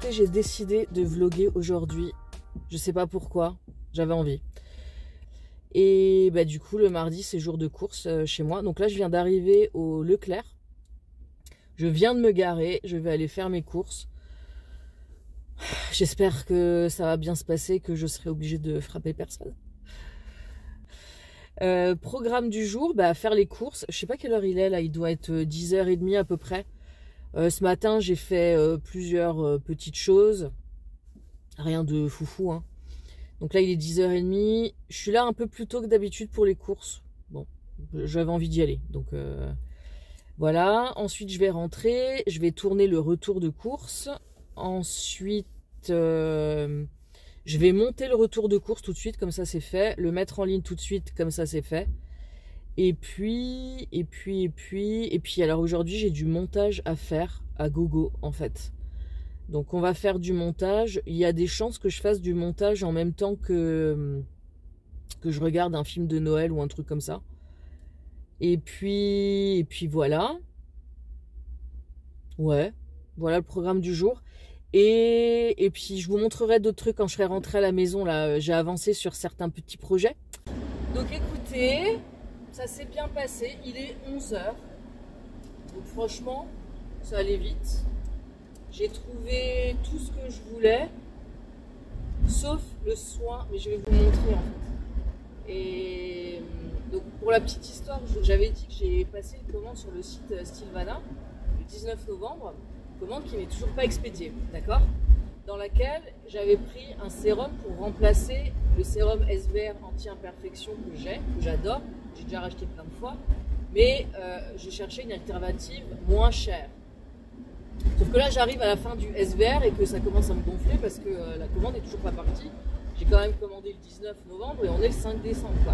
écoutez, j'ai décidé de vlogger aujourd'hui. Je sais pas pourquoi, j'avais envie. Et bah, du coup, le mardi, c'est jour de course chez moi. Donc là, je viens d'arriver au Leclerc. Je viens de me garer, je vais aller faire mes courses. J'espère que ça va bien se passer, que je serai obligée de frapper personne. Programme du jour, bah, faire les courses. Je sais pas quelle heure il est là, il doit être 10h30 à peu près. Ce matin, j'ai fait plusieurs petites choses. Rien de foufou, hein. Donc là, il est 10h30. Je suis là un peu plus tôt que d'habitude pour les courses. Bon, j'avais envie d'y aller. Donc voilà. Ensuite, je vais rentrer. Je vais tourner le retour de course. Ensuite, je vais monter le retour de course tout de suite, comme ça c'est fait. Le mettre en ligne tout de suite, comme ça c'est fait. Et puis, alors aujourd'hui, j'ai du montage à faire à gogo, en fait. Donc on va faire du montage. Il y a des chances que je fasse du montage en même temps que je regarde un film de Noël ou un truc comme ça. Et puis voilà. Ouais, voilà le programme du jour. Et puis je vous montrerai d'autres trucs quand je serai rentrée à la maison. Là, j'ai avancé sur certains petits projets. Donc écoutez, ça s'est bien passé. Il est 11h. Donc franchement, ça allait vite. J'ai trouvé tout ce que je voulais, sauf le soin, mais je vais vous montrer en fait. Et donc pour la petite histoire, j'avais dit que j'ai passé une commande sur le site Stilvana le 19 novembre, commande qui n'est toujours pas expédiée, d'accord? Dans laquelle j'avais pris un sérum pour remplacer le sérum SVR anti-imperfection que j'adore, j'ai déjà racheté plein de fois, mais je cherchais une alternative moins chère. Sauf que là j'arrive à la fin du SVR et que ça commence à me gonfler parce que la commande n'est toujours pas partie. J'ai quand même commandé le 19 novembre et on est le 5 décembre quoi.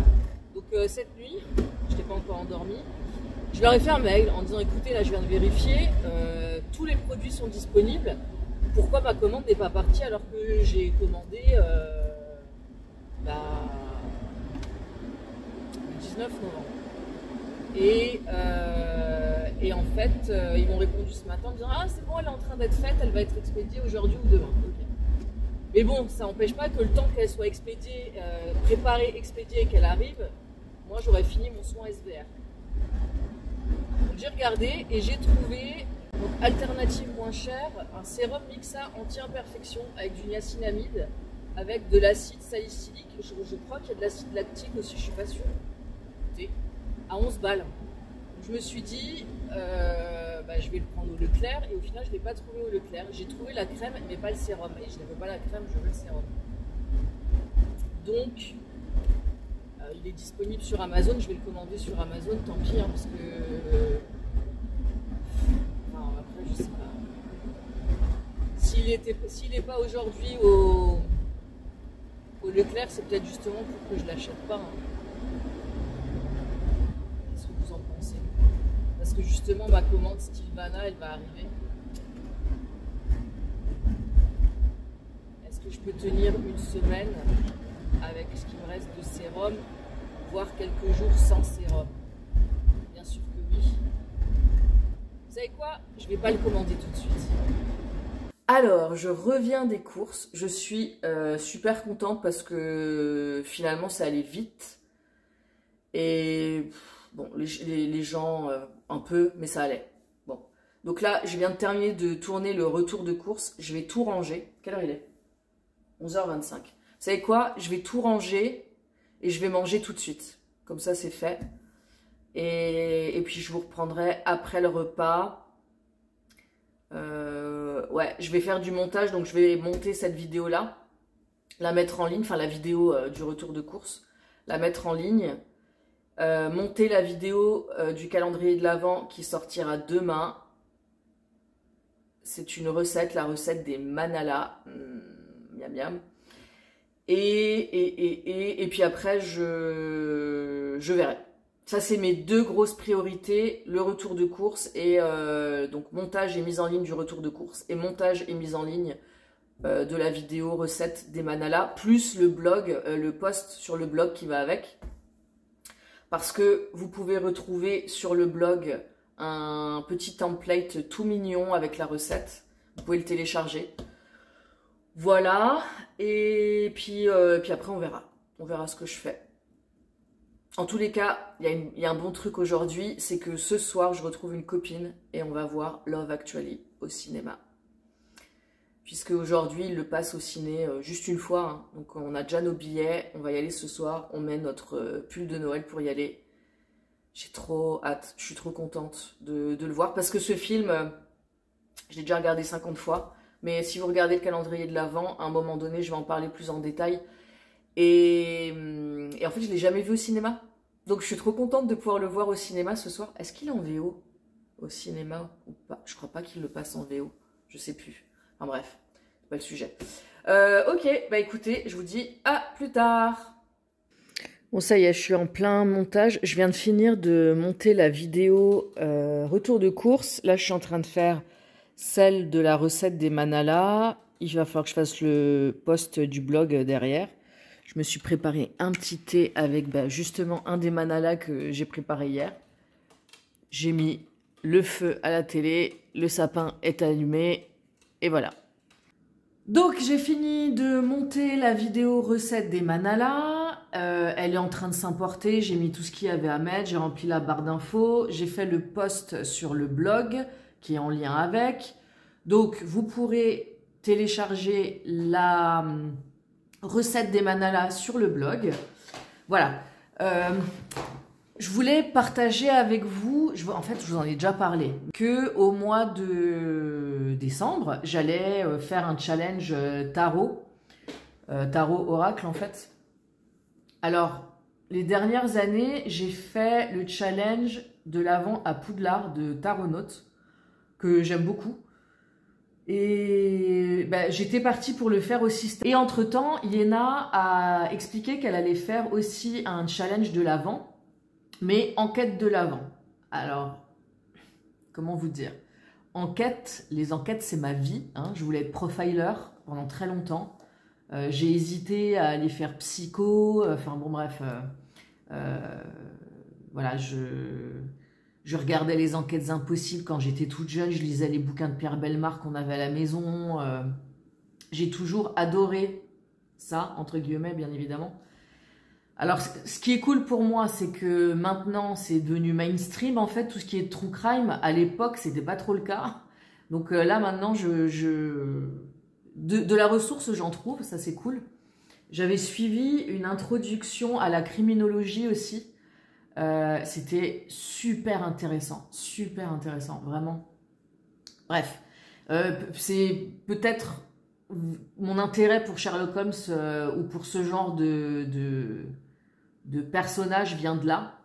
Donc cette nuit, je n'étais pas encore endormie, je leur ai fait un mail en disant écoutez là je viens de vérifier, tous les produits sont disponibles, pourquoi ma commande n'est pas partie alors que j'ai commandé le 19 novembre. Et en fait, ils m'ont répondu ce matin en disant ah c'est bon, elle est en train d'être faite, elle va être expédiée aujourd'hui ou demain. Okay. Mais bon, ça n'empêche pas que le temps qu'elle soit expédiée, préparée, expédiée et qu'elle arrive, moi j'aurais fini mon soin SVR. Donc j'ai regardé et j'ai trouvé, donc alternative moins chère, un sérum Mixa anti-imperfection avec du niacinamide, avec de l'acide salicylique. Je crois qu'il y a de l'acide lactique aussi, je suis pas sûre. Écoutez, à 11 balles. Je me suis dit, je vais le prendre au Leclerc et au final je ne l'ai pas trouvé au Leclerc. J'ai trouvé la crème mais pas le sérum. Et je n'avais pas la crème, je veux le sérum. Donc, il est disponible sur Amazon. Je vais le commander sur Amazon, tant pis, hein, parce que... Enfin, après, je sais pas. S'il n'est pas aujourd'hui au Leclerc, c'est peut-être justement pour que je ne l'achète pas. Hein. Parce que justement ma commande Stilvana elle va arriver. Est-ce que je peux tenir une semaine avec ce qui me reste de sérum, voire quelques jours sans sérum? Bien sûr que oui. Vous savez quoi? Je vais pas le commander tout de suite. Alors je reviens des courses, je suis super contente parce que finalement ça allait vite. Et bon, les gens, un peu, mais ça allait. Bon. Donc là, je viens de terminer de tourner le retour de course. Je vais tout ranger. Quelle heure il est? 11h25. Vous savez quoi? Je vais tout ranger et je vais manger tout de suite. Comme ça, c'est fait. Et puis, je vous reprendrai après le repas. Ouais, je vais faire du montage. Donc, je vais monter cette vidéo-là. La mettre en ligne. Enfin, la vidéo du retour de course. La mettre en ligne. Monter la vidéo du calendrier de l'Avent qui sortira demain. C'est une recette, la recette des Manala. Miam miam. Et puis après, je verrai. Ça, c'est mes deux grosses priorités. Le retour de course et donc montage et mise en ligne du retour de course. Et montage et mise en ligne de la vidéo recette des Manala. Plus le blog, le post sur le blog qui va avec. Parce que vous pouvez retrouver sur le blog un petit template tout mignon avec la recette. Vous pouvez le télécharger. Voilà, et puis après on verra. On verra ce que je fais. En tous les cas, il y a un bon truc aujourd'hui, c'est que ce soir, je retrouve une copine et on va voir Love Actually au cinéma. Puisque aujourd'hui, il le passe au ciné juste une fois, hein. Donc on a déjà nos billets, on va y aller ce soir, on met notre pull de Noël pour y aller. J'ai trop hâte, je suis trop contente de le voir, parce que ce film, je l'ai déjà regardé 50 fois, mais si vous regardez le calendrier de l'Avent, à un moment donné, je vais en parler plus en détail. Et en fait, je ne l'ai jamais vu au cinéma. Donc je suis trop contente de pouvoir le voir au cinéma ce soir. Est-ce qu'il est en VO au cinéma ou pas? Je crois pas qu'il le passe en VO. Je sais plus. Enfin bref, c'est pas le sujet. Ok, bah écoutez, je vous dis à plus tard. Bon, ça y est, je suis en plein montage. Je viens de finir de monter la vidéo retour de course. Là, je suis en train de faire celle de la recette des manalas. Il va falloir que je fasse le post du blog derrière. Je me suis préparé un petit thé avec justement un des manalas que j'ai préparé hier. J'ai mis le feu à la télé, le sapin est allumé et voilà. Donc j'ai fini de monter la vidéo recette des manalas. Elle est en train de s'importer, j'ai mis tout ce qu'il y avait à mettre, j'ai rempli la barre d'infos, j'ai fait le post sur le blog qui est en lien avec. Donc vous pourrez télécharger la recette des manalas sur le blog. Voilà. Je voulais partager avec vous, en fait je vous en ai déjà parlé, que au mois de décembre, j'allais faire un challenge tarot, tarot oracle en fait. Alors, les dernières années, j'ai fait le challenge de l'Avent à Poudlard de Taronaute, que j'aime beaucoup. Et j'étais partie pour le faire aussi. Et entre-temps, Iéna a expliqué qu'elle allait faire aussi un challenge de l'Avent, mais en quête de l'Avent. Alors, comment vous dire? Les enquêtes, c'est ma vie. Hein. Je voulais être profiler pendant très longtemps. J'ai hésité à aller faire psycho. Enfin bon, bref. Voilà, je regardais les enquêtes impossibles quand j'étais toute jeune. Je lisais les bouquins de Pierre Bellemare qu'on avait à la maison. J'ai toujours adoré ça, entre guillemets, bien évidemment. Alors, ce qui est cool pour moi, c'est que maintenant, c'est devenu mainstream, en fait, tout ce qui est true crime. À l'époque, c'était pas trop le cas. Donc là, maintenant, de la ressource, j'en trouve, ça c'est cool. J'avais suivi une introduction à la criminologie aussi. C'était super intéressant, vraiment. Bref, c'est peut-être mon intérêt pour Sherlock Holmes ou pour ce genre de personnage vient de là.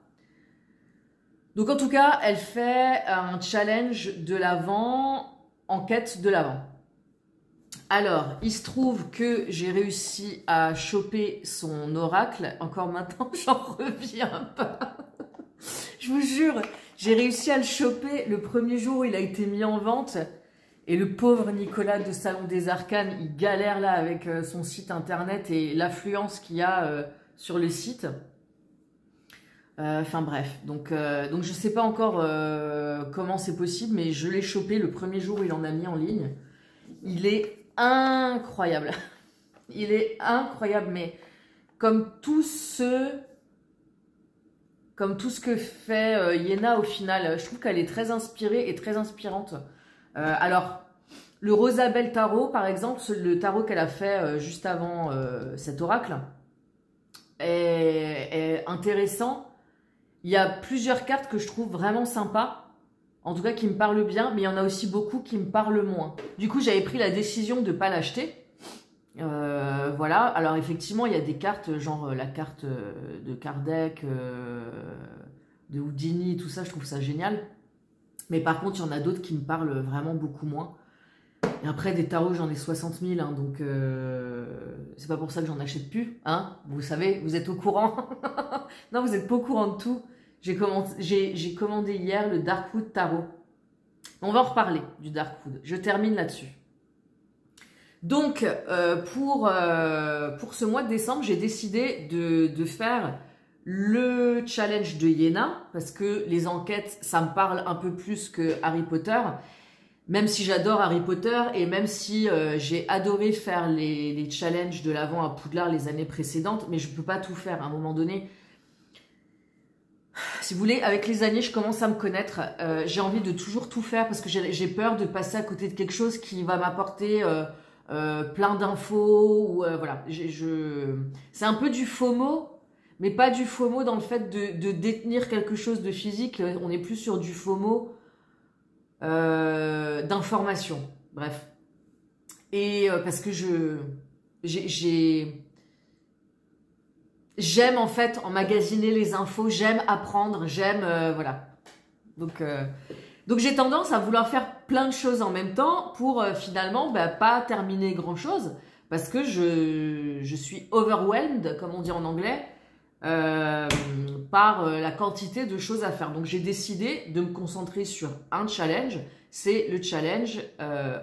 Donc en tout cas, elle fait un challenge de l'Avent, en quête de l'Avent. Alors, il se trouve que j'ai réussi à choper son oracle. Encore maintenant, j'en reviens pas. Je vous jure, j'ai réussi à le choper le premier jour où il a été mis en vente. Et le pauvre Nicolas de Salon des Arcanes, il galère là avec son site internet et l'affluence qu'il y a sur le site. Enfin bref, donc je sais pas encore comment c'est possible, mais je l'ai chopé le premier jour où il en a mis en ligne. Il est incroyable. Il est incroyable, mais comme tout ce que fait Iéna au final, je trouve qu'elle est très inspirée et très inspirante. Alors, le Rosabelle Tarot, par exemple, le tarot qu'elle a fait juste avant cet oracle, est intéressant. Il y a plusieurs cartes que je trouve vraiment sympas, en tout cas qui me parlent bien, mais il y en a aussi beaucoup qui me parlent moins. Du coup, j'avais pris la décision de ne pas l'acheter. Voilà, alors effectivement, il y a des cartes, genre la carte de Kardec, de Houdini, tout ça, je trouve ça génial. Mais par contre, il y en a d'autres qui me parlent vraiment beaucoup moins. Et après, des tarots, j'en ai 60 000, hein, donc c'est pas pour ça que j'en achète plus. Hein, vous savez, vous êtes au courant. Non, vous n'êtes pas au courant de tout. J'ai commandé hier le Darkwood Tarot. On va en reparler du Darkwood. Je termine là-dessus. Donc, pour ce mois de décembre, j'ai décidé de faire le challenge de Iéna, parce que les enquêtes, ça me parle un peu plus que Harry Potter. Même si j'adore Harry Potter et même si j'ai adoré faire les challenges de l'Avent à Poudlard les années précédentes, mais je ne peux pas tout faire à un moment donné. Si vous voulez, avec les années, je commence à me connaître. J'ai envie de toujours tout faire parce que j'ai peur de passer à côté de quelque chose qui va m'apporter plein d'infos. Ou voilà, c'est un peu du FOMO, mais pas du FOMO dans le fait de détenir quelque chose de physique. On est plus sur du FOMO d'information. Bref. Et parce que j'aime en fait emmagasiner les infos, j'aime apprendre, j'aime voilà. Donc j'ai tendance à vouloir faire plein de choses en même temps pour finalement pas terminer grand chose parce que je suis overwhelmed, comme on dit en anglais, par la quantité de choses à faire. Donc j'ai décidé de me concentrer sur un challenge, c'est le challenge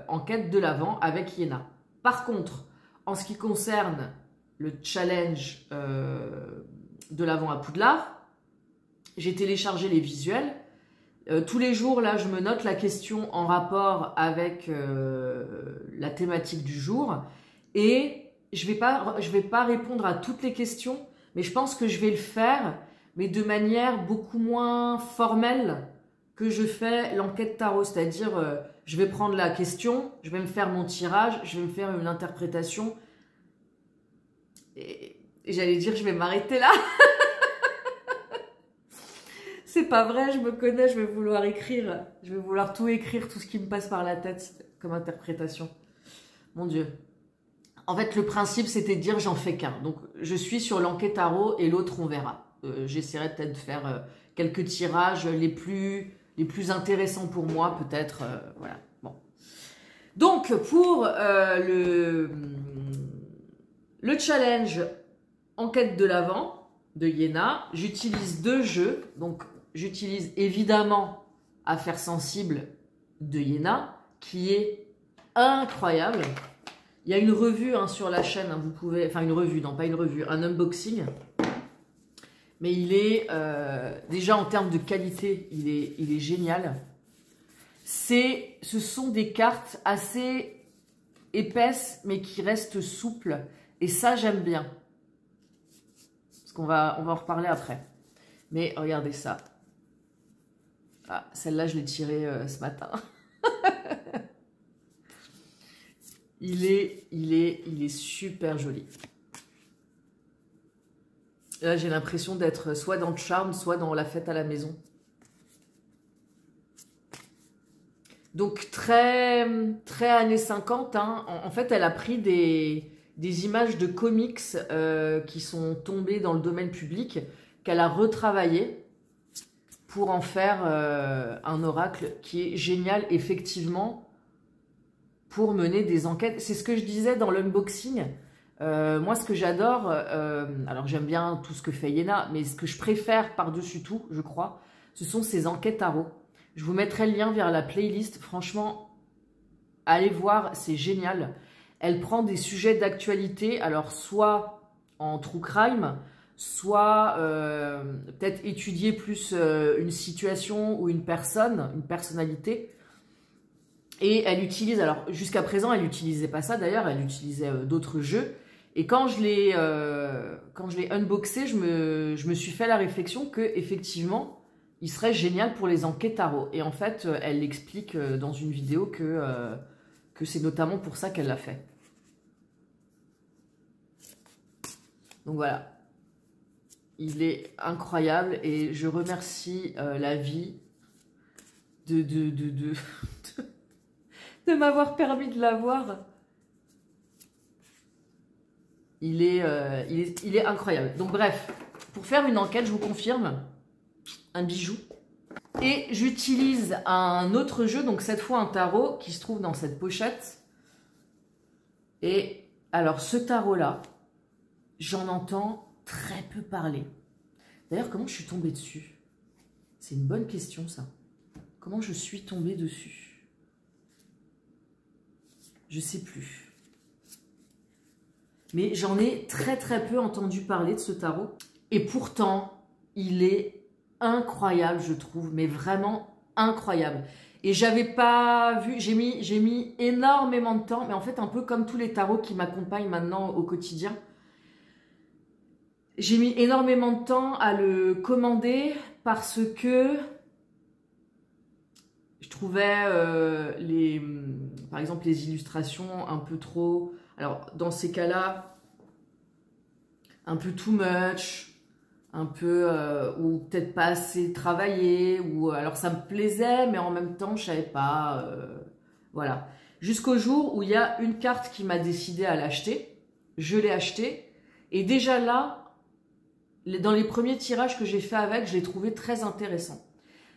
en quête de l'Avent avec Iéna. Par contre, en ce qui concerne le challenge de l'Avent à Poudlard, j'ai téléchargé les visuels. Tous les jours, là, je me note la question en rapport avec la thématique du jour. Et je vais pas répondre à toutes les questions, mais je pense que je vais le faire, mais de manière beaucoup moins formelle que je fais l'enquête tarot. C'est-à-dire, je vais prendre la question, je vais me faire mon tirage, je vais me faire une interprétation. Et j'allais dire, je vais m'arrêter là. C'est pas vrai, je me connais, je vais vouloir écrire. Je vais vouloir tout écrire, tout ce qui me passe par la tête comme interprétation. Mon Dieu. En fait, le principe, c'était de dire, j'en fais qu'un. Donc, je suis sur l'enquête tarot et l'autre, on verra. J'essaierai peut-être de faire quelques tirages les plus intéressants pour moi, peut-être. Voilà. Bon. Donc, pour le challenge enquête de l'Avent de Iéna, j'utilise 2 jeux. Donc, j'utilise évidemment Affaires sensibles de Iéna, qui est incroyable. Il y a une revue sur la chaîne, vous pouvez... Enfin, une revue, non, pas une revue, un unboxing. Mais il est... déjà, en termes de qualité, il est génial. Ce sont des cartes assez épaisses, mais qui restent souples. Et ça, j'aime bien. Parce qu'on va en reparler après. Mais regardez ça. Ah, celle-là, je l'ai tirée ce matin. Il est super joli. Là, j'ai l'impression d'être soit dans le charme, soit dans la fête à la maison. Donc, très années 50. Hein. En fait, elle a pris des images de comics qui sont tombées dans le domaine public, qu'elle a retravaillé pour en faire un oracle qui est génial, effectivement, pour mener des enquêtes. C'est ce que je disais dans l'unboxing. Moi, ce que j'adore, alors j'aime bien tout ce que fait Iéna, mais ce que je préfère par-dessus tout, je crois, ce sont ces enquêtes tarot. Je vous mettrai le lien vers la playlist. Franchement, allez voir, c'est génial. Elle prend des sujets d'actualité, alors soit en true crime, soit peut-être étudier plus une situation ou une personne, une personnalité. Et elle utilise, alors jusqu'à présent, elle n'utilisait pas ça d'ailleurs, elle utilisait d'autres jeux. Et quand je l'ai unboxé, je me suis fait la réflexion que effectivement, il serait génial pour les enquêtes tarot. Et en fait, elle l'explique dans une vidéo que c'est notamment pour ça qu'elle l'a fait. Donc voilà. Il est incroyable et je remercie la vie de m'avoir permis de l'avoir. Il est incroyable. Donc bref, pour faire une enquête, je vous confirme, un bijou. Et j'utilise un autre jeu, donc cette fois un tarot qui se trouve dans cette pochette. Et alors ce tarot-là, j'en entends très peu parler. D'ailleurs, comment je suis tombée dessus? C'est une bonne question, ça. Comment je suis tombée dessus? Je sais plus. Mais j'en ai très peu entendu parler de ce tarot. Et pourtant, il est incroyable, je trouve. Mais vraiment incroyable. Et j'avais pas vu, j'ai mis énormément de temps, mais en fait un peu comme tous les tarots qui m'accompagnent maintenant au quotidien. J'ai mis énormément de temps à le commander parce que je trouvais par exemple les illustrations un peu trop... Alors dans ces cas-là, un peu too much, un peu ou peut-être pas assez travaillé, ou alors ça me plaisait mais en même temps je savais pas, voilà, jusqu'au jour où il y a une carte qui m'a décidé à l'acheter. Je l'ai acheté et déjà là, dans les premiers tirages que j'ai fait avec, je l'ai trouvé très intéressant,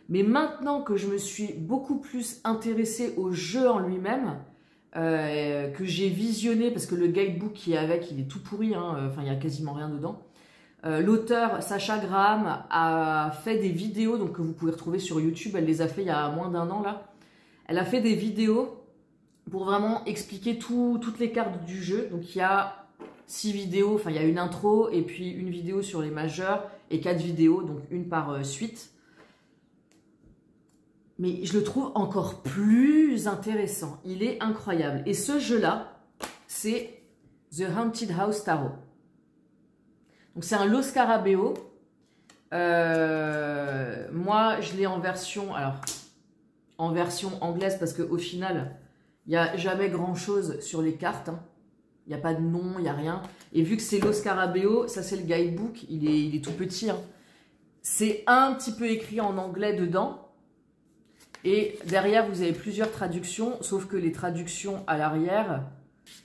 mais maintenant que je me suis beaucoup plus intéressée au jeu en lui-même, que j'ai visionné, parce que le guidebook qui est avec il est tout pourri, hein, enfin il y a quasiment rien dedans. L'auteur Sacha Graham a fait des vidéos donc, que vous pouvez retrouver sur YouTube. Elle les a fait il y a moins d'1 an là. Elle a fait des vidéos pour vraiment expliquer toutes les cartes du jeu. Donc il y a 6 vidéos, enfin il y a une intro et puis une vidéo sur les majeurs et 4 vidéos, donc une par suite. Mais je le trouve encore plus intéressant. Il est incroyable. Et ce jeu-là, c'est The Haunted House Tarot. Donc c'est un Lo Scarabeo. Moi, je l'ai en version, alors en version anglaise parce qu'au final, il n'y a jamais grand-chose sur les cartes. Hein. Il n'y a pas de nom, il n'y a rien. Et vu que c'est Lo Scarabeo, ça c'est le guidebook, il est tout petit. Hein. C'est un petit peu écrit en anglais dedans. Et derrière, vous avez plusieurs traductions, sauf que les traductions à l'arrière,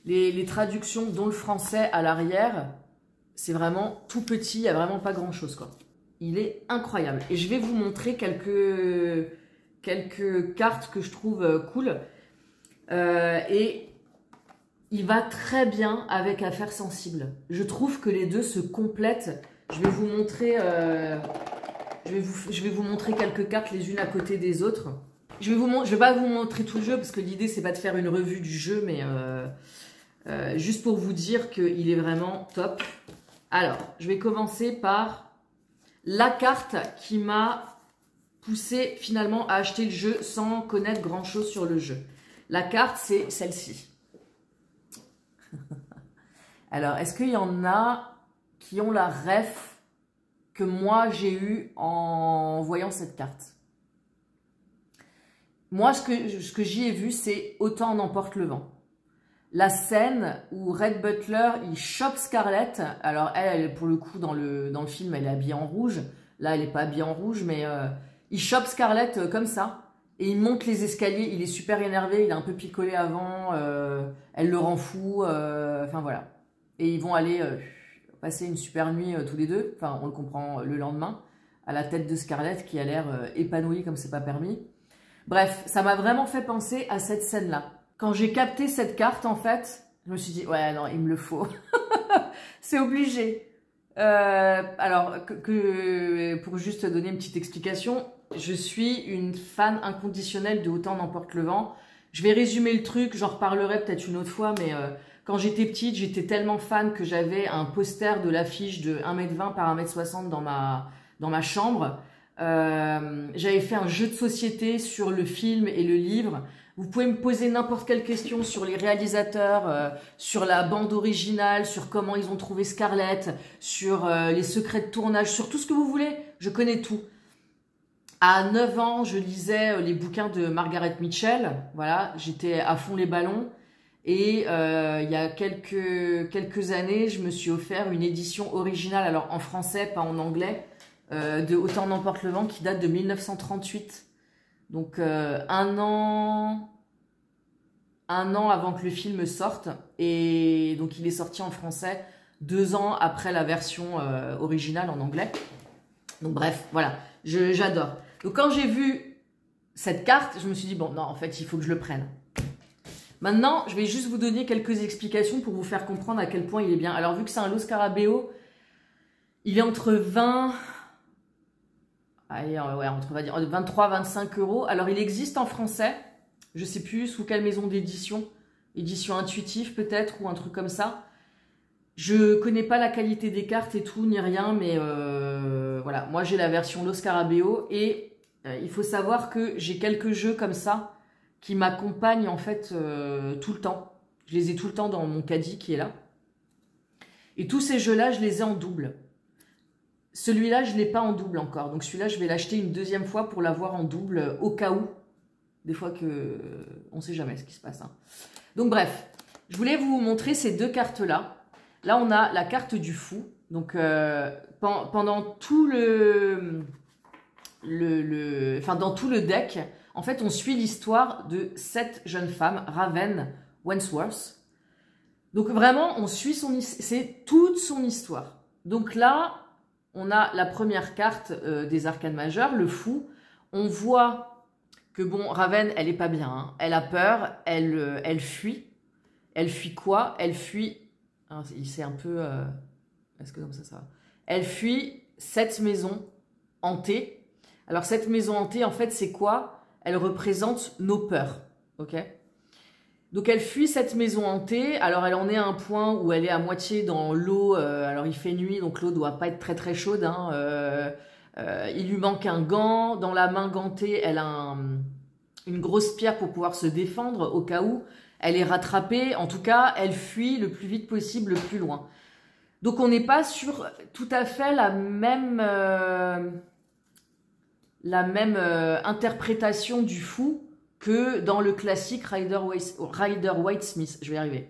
les traductions dont le français à l'arrière, c'est vraiment tout petit, il n'y a vraiment pas grand-chose, quoi. Il est incroyable. Et je vais vous montrer quelques cartes que je trouve cool. Et il va très bien avec Affaires sensibles. Je trouve que les deux se complètent. Je vais vous montrer, je vais vous montrer quelques cartes les unes à côté des autres. Je vais pas vous montrer tout le jeu parce que l'idée, c'est pas de faire une revue du jeu, mais juste pour vous dire qu'il est vraiment top. Alors, je vais commencer par la carte qui m'a poussé finalement à acheter le jeu sans connaître grand-chose sur le jeu. La carte, c'est celle-ci. Alors, est-ce qu'il y en a qui ont la ref que moi j'ai eue en voyant cette carte? Moi, ce que j'y ai vu, c'est Autant en emporte le vent. La scène où Red Butler, il chope Scarlett. Alors elle pour le coup, dans le film, elle est habillée en rouge. Là, elle n'est pas habillée en rouge, mais il chope Scarlett comme ça. Et il monte les escaliers. Il est super énervé, il est un peu picolé avant. Elle le rend fou. Enfin, voilà. Et ils vont aller passer une super nuit tous les deux. Enfin, on le comprend le lendemain. À la tête de Scarlett, qui a l'air épanouie comme c'est pas permis. Bref, ça m'a vraiment fait penser à cette scène-là. Quand j'ai capté cette carte, en fait, je me suis dit, ouais, non, il me le faut. C'est obligé. Alors, pour juste donner une petite explication, je suis une fan inconditionnelle de Autant n'emporte le vent. Je vais résumer le truc, j'en reparlerai peut-être une autre fois, mais quand j'étais petite, j'étais tellement fan que j'avais un poster de l'affiche de 1,20 m par 1,60 m dans ma chambre. J'avais fait un jeu de société sur le film et le livre. Vous pouvez me poser n'importe quelle question sur les réalisateurs, sur la bande originale, sur comment ils ont trouvé Scarlett, sur les secrets de tournage, sur tout ce que vous voulez. Je connais tout. À 9 ans, je lisais les bouquins de Margaret Mitchell. Voilà, j'étais à fond les ballons. Et il y a quelques années, je me suis offert une édition originale, alors en français, pas en anglais, de Autant n'emporte le vent, qui date de 1938. Donc un an avant que le film sorte, et donc il est sorti en français 2 ans après la version originale en anglais. Donc bref, voilà, j'adore. Donc quand j'ai vu cette carte, je me suis dit, bon, non, en fait, il faut que je le prenne. Maintenant, je vais juste vous donner quelques explications pour vous faire comprendre à quel point il est bien. Alors vu que c'est un Lo Scarabeo, il est entre 20... Allez, ouais, on va dire 23-25 €. Alors, il existe en français. Je ne sais plus sous quelle maison d'édition. Édition Intuitive, peut-être, ou un truc comme ça. Je ne connais pas la qualité des cartes et tout, ni rien. Mais voilà, moi, j'ai la version Lo Scarabeo. Et il faut savoir que j'ai quelques jeux comme ça qui m'accompagnent en fait tout le temps. Je les ai tout le temps dans mon caddie qui est là. Et tous ces jeux-là, je les ai en double. Celui-là, je ne l'ai pas en double encore. Donc celui-là, je vais l'acheter une deuxième fois pour l'avoir en double au cas où. Des fois que... on ne sait jamais ce qui se passe. Hein. Donc bref, je voulais vous montrer ces deux cartes-là. Là, on a la carte du fou. Donc pendant tout enfin, dans tout le deck, en fait, on suit l'histoire de cette jeune femme, Raven Wentworth. Donc vraiment, on suit c'est toute son histoire. Donc là, on a la première carte des arcanes majeures, le fou. On voit que bon, Raven, elle est pas bien. Hein. Elle a peur, elle fuit. Elle fuit quoi? Elle fuit... C'est un peu... Est-ce que comme ça va? Elle fuit cette maison hantée. Alors cette maison hantée, en fait, c'est quoi? Elle représente nos peurs. Ok? Donc elle fuit cette maison hantée, alors elle en est à un point où elle est à moitié dans l'eau, alors il fait nuit donc l'eau doit pas être très très chaude, hein, il lui manque un gant, dans la main gantée elle a une grosse pierre pour pouvoir se défendre au cas où, elle est rattrapée, en tout cas elle fuit le plus vite possible, le plus loin. Donc on n'est pas sur tout à fait la même interprétation du fou que dans le classique Rider-Waite-Smith. Je vais y arriver.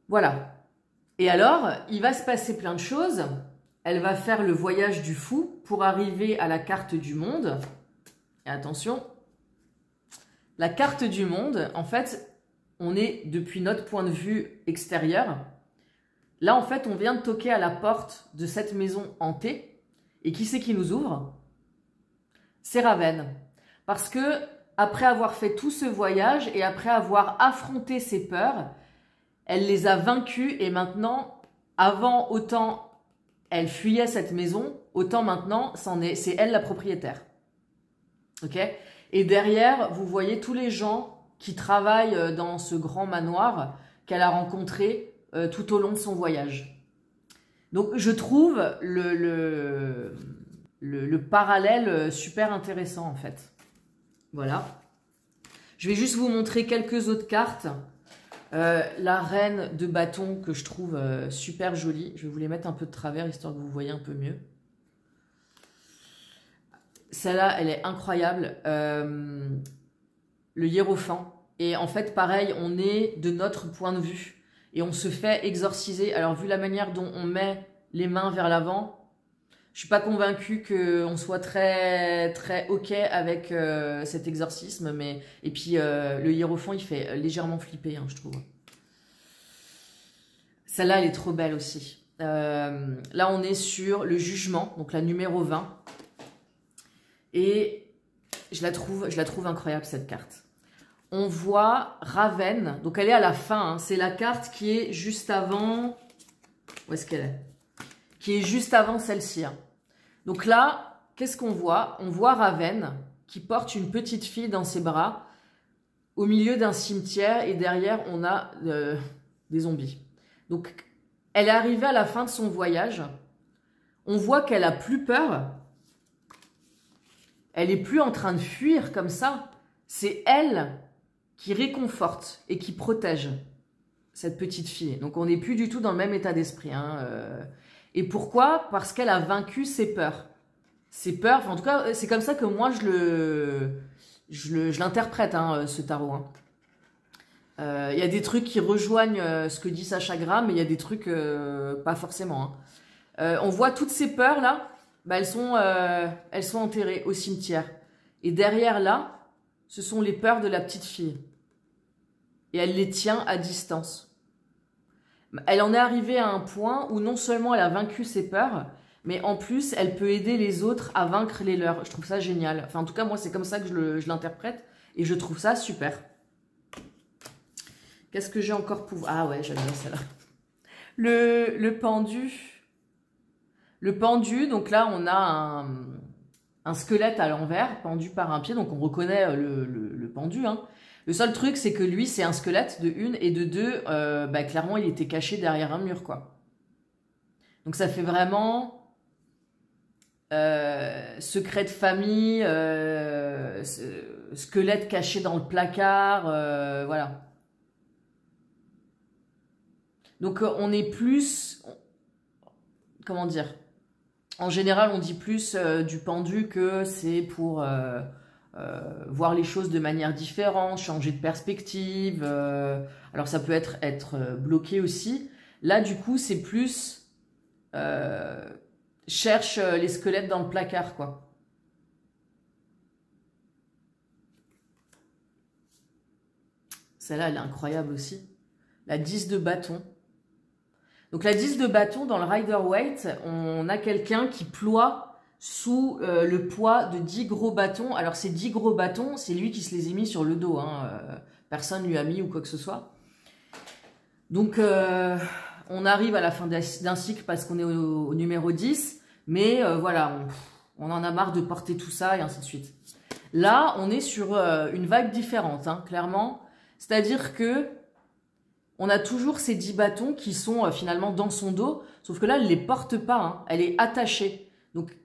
Voilà. Et alors, il va se passer plein de choses. Elle va faire le voyage du fou pour arriver à la carte du monde. Et attention, la carte du monde, en fait, on est depuis notre point de vue extérieur. Là, en fait, on vient de toquer à la porte de cette maison hantée. Et qui c'est qui nous ouvre? C'est Raven. Parce que après avoir fait tout ce voyage et après avoir affronté ses peurs, elle les a vaincues et maintenant, avant, autant elle fuyait cette maison, autant maintenant, c'est elle la propriétaire. Ok? Et derrière, vous voyez tous les gens qui travaillent dans ce grand manoir qu'elle a rencontré tout au long de son voyage. Donc, je trouve le parallèle super intéressant en fait. Voilà. Je vais juste vous montrer quelques autres cartes. La reine de bâton que je trouve super jolie. Je vais vous les mettre un peu de travers histoire que vous voyez un peu mieux. Celle-là, elle est incroyable. Le hiérophant. Et en fait, pareil, on est de notre point de vue. Et on se fait exorciser. Alors, vu la manière dont on met les mains vers l'avant, je suis pas convaincue qu'on soit très très ok avec cet exorcisme, mais et puis le hiérophant il fait légèrement flipper, hein, je trouve. Celle-là elle est trop belle aussi. Là on est sur le jugement, donc la numéro 20, et je la trouve incroyable cette carte. On voit Raven, donc elle est à la fin, hein, c'est la carte qui est juste avant. Où est-ce qu'elle est? Qui est juste avant celle-ci. Hein. Donc là, qu'est-ce qu'on voit? On voit Raven qui porte une petite fille dans ses bras au milieu d'un cimetière et derrière, on a des zombies. Donc, elle est arrivée à la fin de son voyage. On voit qu'elle a plus peur. Elle est plus en train de fuir comme ça. C'est elle qui réconforte et qui protège cette petite fille. Donc, on n'est plus du tout dans le même état d'esprit, hein, Et pourquoi? Parce qu'elle a vaincu ses peurs. Ses peurs, enfin, en tout cas, c'est comme ça que moi, je l'interprète, hein, ce tarot. Hein. Y a des trucs qui rejoignent ce que dit Sacha Graham, mais il y a des trucs pas forcément. Hein. On voit toutes ces peurs-là, bah, elles sont enterrées au cimetière. Et derrière, là, ce sont les peurs de la petite fille. Et elle les tient à distance. Elle en est arrivée à un point où non seulement elle a vaincu ses peurs, mais en plus, elle peut aider les autres à vaincre les leurs. Je trouve ça génial. Enfin, en tout cas, moi, c'est comme ça que je l'interprète et je trouve ça super. Qu'est-ce que j'ai encore pour... Ah ouais, j'aime bien celle-là. Le pendu. Le pendu, donc là, on a un squelette à l'envers, pendu par un pied, donc on reconnaît le pendu, hein. Le seul truc, c'est que lui, c'est un squelette de une, et de deux, bah, clairement, il était caché derrière un mur, quoi. Donc ça fait vraiment secret de famille, squelette caché dans le placard, voilà. Donc on est plus, comment dire, en général on dit plus du pendu que c'est pour voir les choses de manière différente, changer de perspective, alors ça peut être bloqué aussi. Là du coup c'est plus cherche les squelettes dans le placard quoi. Celle-là elle est incroyable aussi. La 10 de bâton. Donc la 10 de bâton, dans le Rider-Waite, on a quelqu'un qui ploie sous le poids de 10 gros bâtons. Alors ces 10 gros bâtons, c'est lui qui se les a mis sur le dos. Hein. Personne lui a mis ou quoi que ce soit. Donc on arrive à la fin d'un cycle parce qu'on est au numéro 10. Mais voilà, on en a marre de porter tout ça et ainsi de suite. Là, on est sur une vague différente, hein, clairement. C'est-à-dire que on a toujours ces 10 bâtons qui sont finalement dans son dos, sauf que là, elle ne les porte pas, hein, elle est attachée. Donc,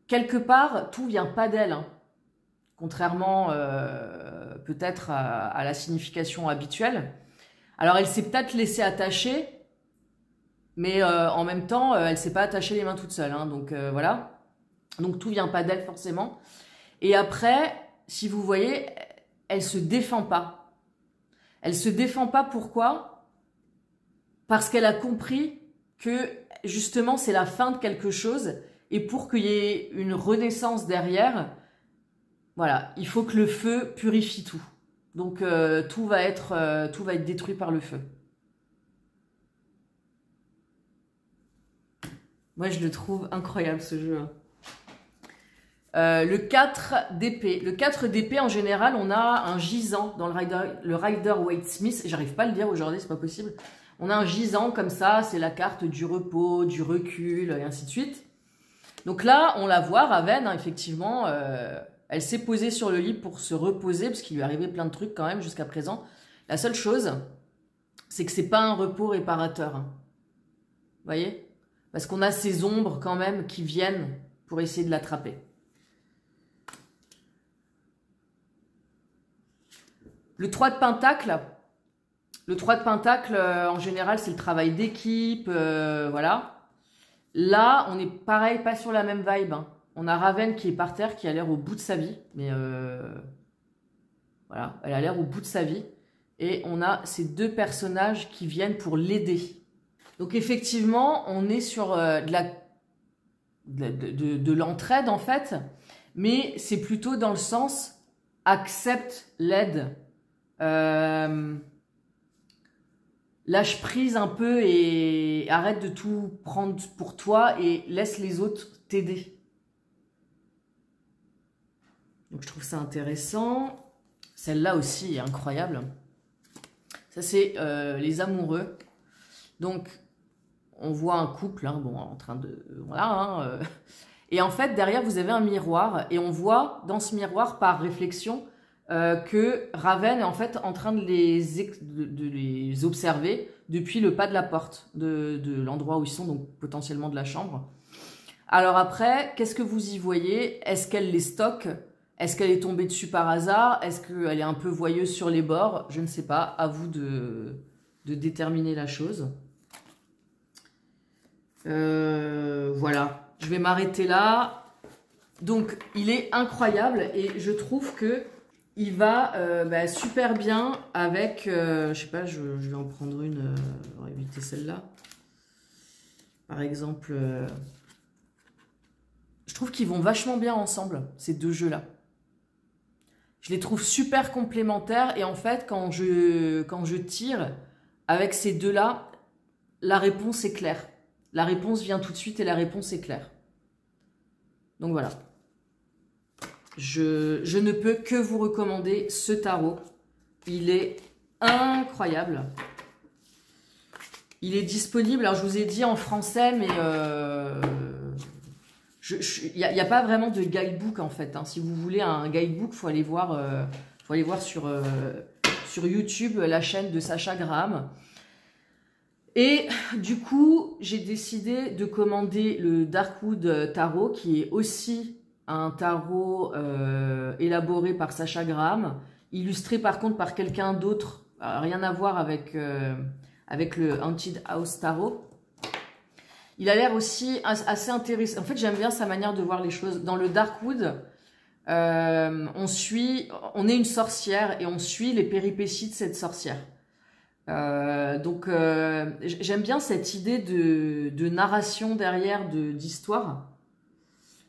quelque part, tout vient pas d'elle, hein, contrairement peut-être à la signification habituelle. Alors, elle s'est peut-être laissée attacher, mais en même temps, elle ne s'est pas attachée les mains toute seule. Hein, donc, voilà. Donc, tout vient pas d'elle forcément. Et après, si vous voyez, elle se défend pas. Elle se défend pas, pourquoi? Parce qu'elle a compris que justement c'est la fin de quelque chose et pour qu'il y ait une renaissance derrière, voilà, il faut que le feu purifie tout. Donc tout va être détruit par le feu. Moi je le trouve incroyable ce jeu. Le 4 d'épée. Le 4 d'épée, en général, on a un gisant dans le Rider-Waite-Smith. J'arrive pas à le dire aujourd'hui, c'est pas possible. On a un gisant comme ça, c'est la carte du repos, du recul, et ainsi de suite. Donc là, on la voit, Raven, hein, effectivement, elle s'est posée sur le lit pour se reposer, parce qu'il lui arrivait plein de trucs quand même jusqu'à présent. La seule chose, c'est que c'est pas un repos réparateur. Hein. Vous voyez? Parce qu'on a ces ombres quand même qui viennent pour essayer de l'attraper. Le 3 de pentacle, en général, c'est le travail d'équipe, voilà. Là, on est pareil, pas sur la même vibe. Hein. On a Raven qui est par terre, qui a l'air au bout de sa vie. Mais voilà, elle a l'air au bout de sa vie. Et on a ces deux personnages qui viennent pour l'aider. Donc effectivement, on est sur de l'entraide, en fait. Mais c'est plutôt dans le sens accepte l'aide. Lâche prise un peu et arrête de tout prendre pour toi et laisse les autres t'aider. Donc je trouve ça intéressant. Celle-là aussi est incroyable. Ça c'est les amoureux. Donc on voit un couple, hein, bon, en train de... Voilà, hein, et en fait derrière vous avez un miroir et on voit dans ce miroir par réflexion que Raven est en fait en train de les observer depuis le pas de la porte de l'endroit où ils sont, donc potentiellement de la chambre. Alors après, qu'est-ce que vous y voyez? Est-ce qu'elle les stocke? Est-ce qu'elle est tombée dessus par hasard? Est-ce qu'elle est un peu voyeuse sur les bords? Je ne sais pas, à vous de déterminer la chose. Voilà, je vais m'arrêter là. Donc, il est incroyable et je trouve que il va super bien avec, je sais pas, je vais en prendre une, on va éviter celle-là. Par exemple, je trouve qu'ils vont vachement bien ensemble, ces deux jeux-là. Je les trouve super complémentaires et en fait, quand je tire avec ces deux-là, la réponse est claire. La réponse vient tout de suite et la réponse est claire. Donc voilà. Je ne peux que vous recommander ce tarot. Il est incroyable. Il est disponible, alors je vous ai dit en français, mais il n'y a pas vraiment de guidebook en fait. Hein. Si vous voulez un guidebook, il faut aller voir sur YouTube la chaîne de Sacha Graham. Et du coup, j'ai décidé de commander le Darkwood Tarot, qui est aussi un tarot élaboré par Sacha Graham, illustré par contre par quelqu'un d'autre, rien à voir avec le Haunted House Tarot. Il a l'air aussi assez intéressant. En fait, j'aime bien sa manière de voir les choses. Dans le Darkwood, on est une sorcière et on suit les péripéties de cette sorcière. Donc, j'aime bien cette idée de narration derrière d'histoire,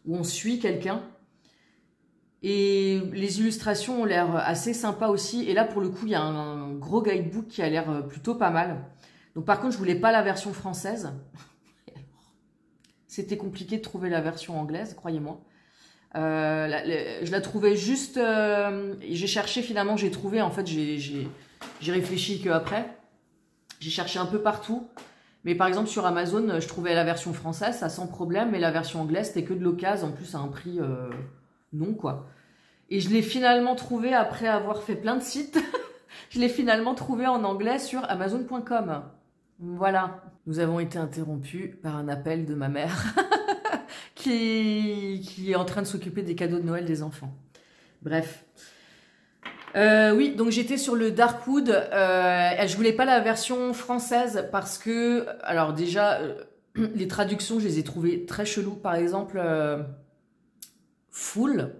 où on suit quelqu'un. Et les illustrations ont l'air assez sympas aussi. Et là, pour le coup, il y a un gros guidebook qui a l'air plutôt pas mal. Donc, par contre, je voulais pas la version française. C'était compliqué de trouver la version anglaise, croyez-moi. Je la trouvais juste... j'ai cherché finalement, j'ai trouvé, en fait, j'ai réfléchi qu'après. J'ai cherché un peu partout. Mais par exemple, sur Amazon, je trouvais la version française, ça sans problème. Mais la version anglaise, c'était que de l'occasion, en plus à un prix non, quoi. Et je l'ai finalement trouvé, après avoir fait plein de sites, je l'ai finalement trouvé en anglais sur Amazon.com. Voilà. Nous avons été interrompus par un appel de ma mère qui est en train de s'occuper des cadeaux de Noël des enfants. Bref. Oui, donc j'étais sur le Darkwood. Je voulais pas la version française parce que, alors déjà, les traductions, je les ai trouvées très cheloues. Par exemple, fool.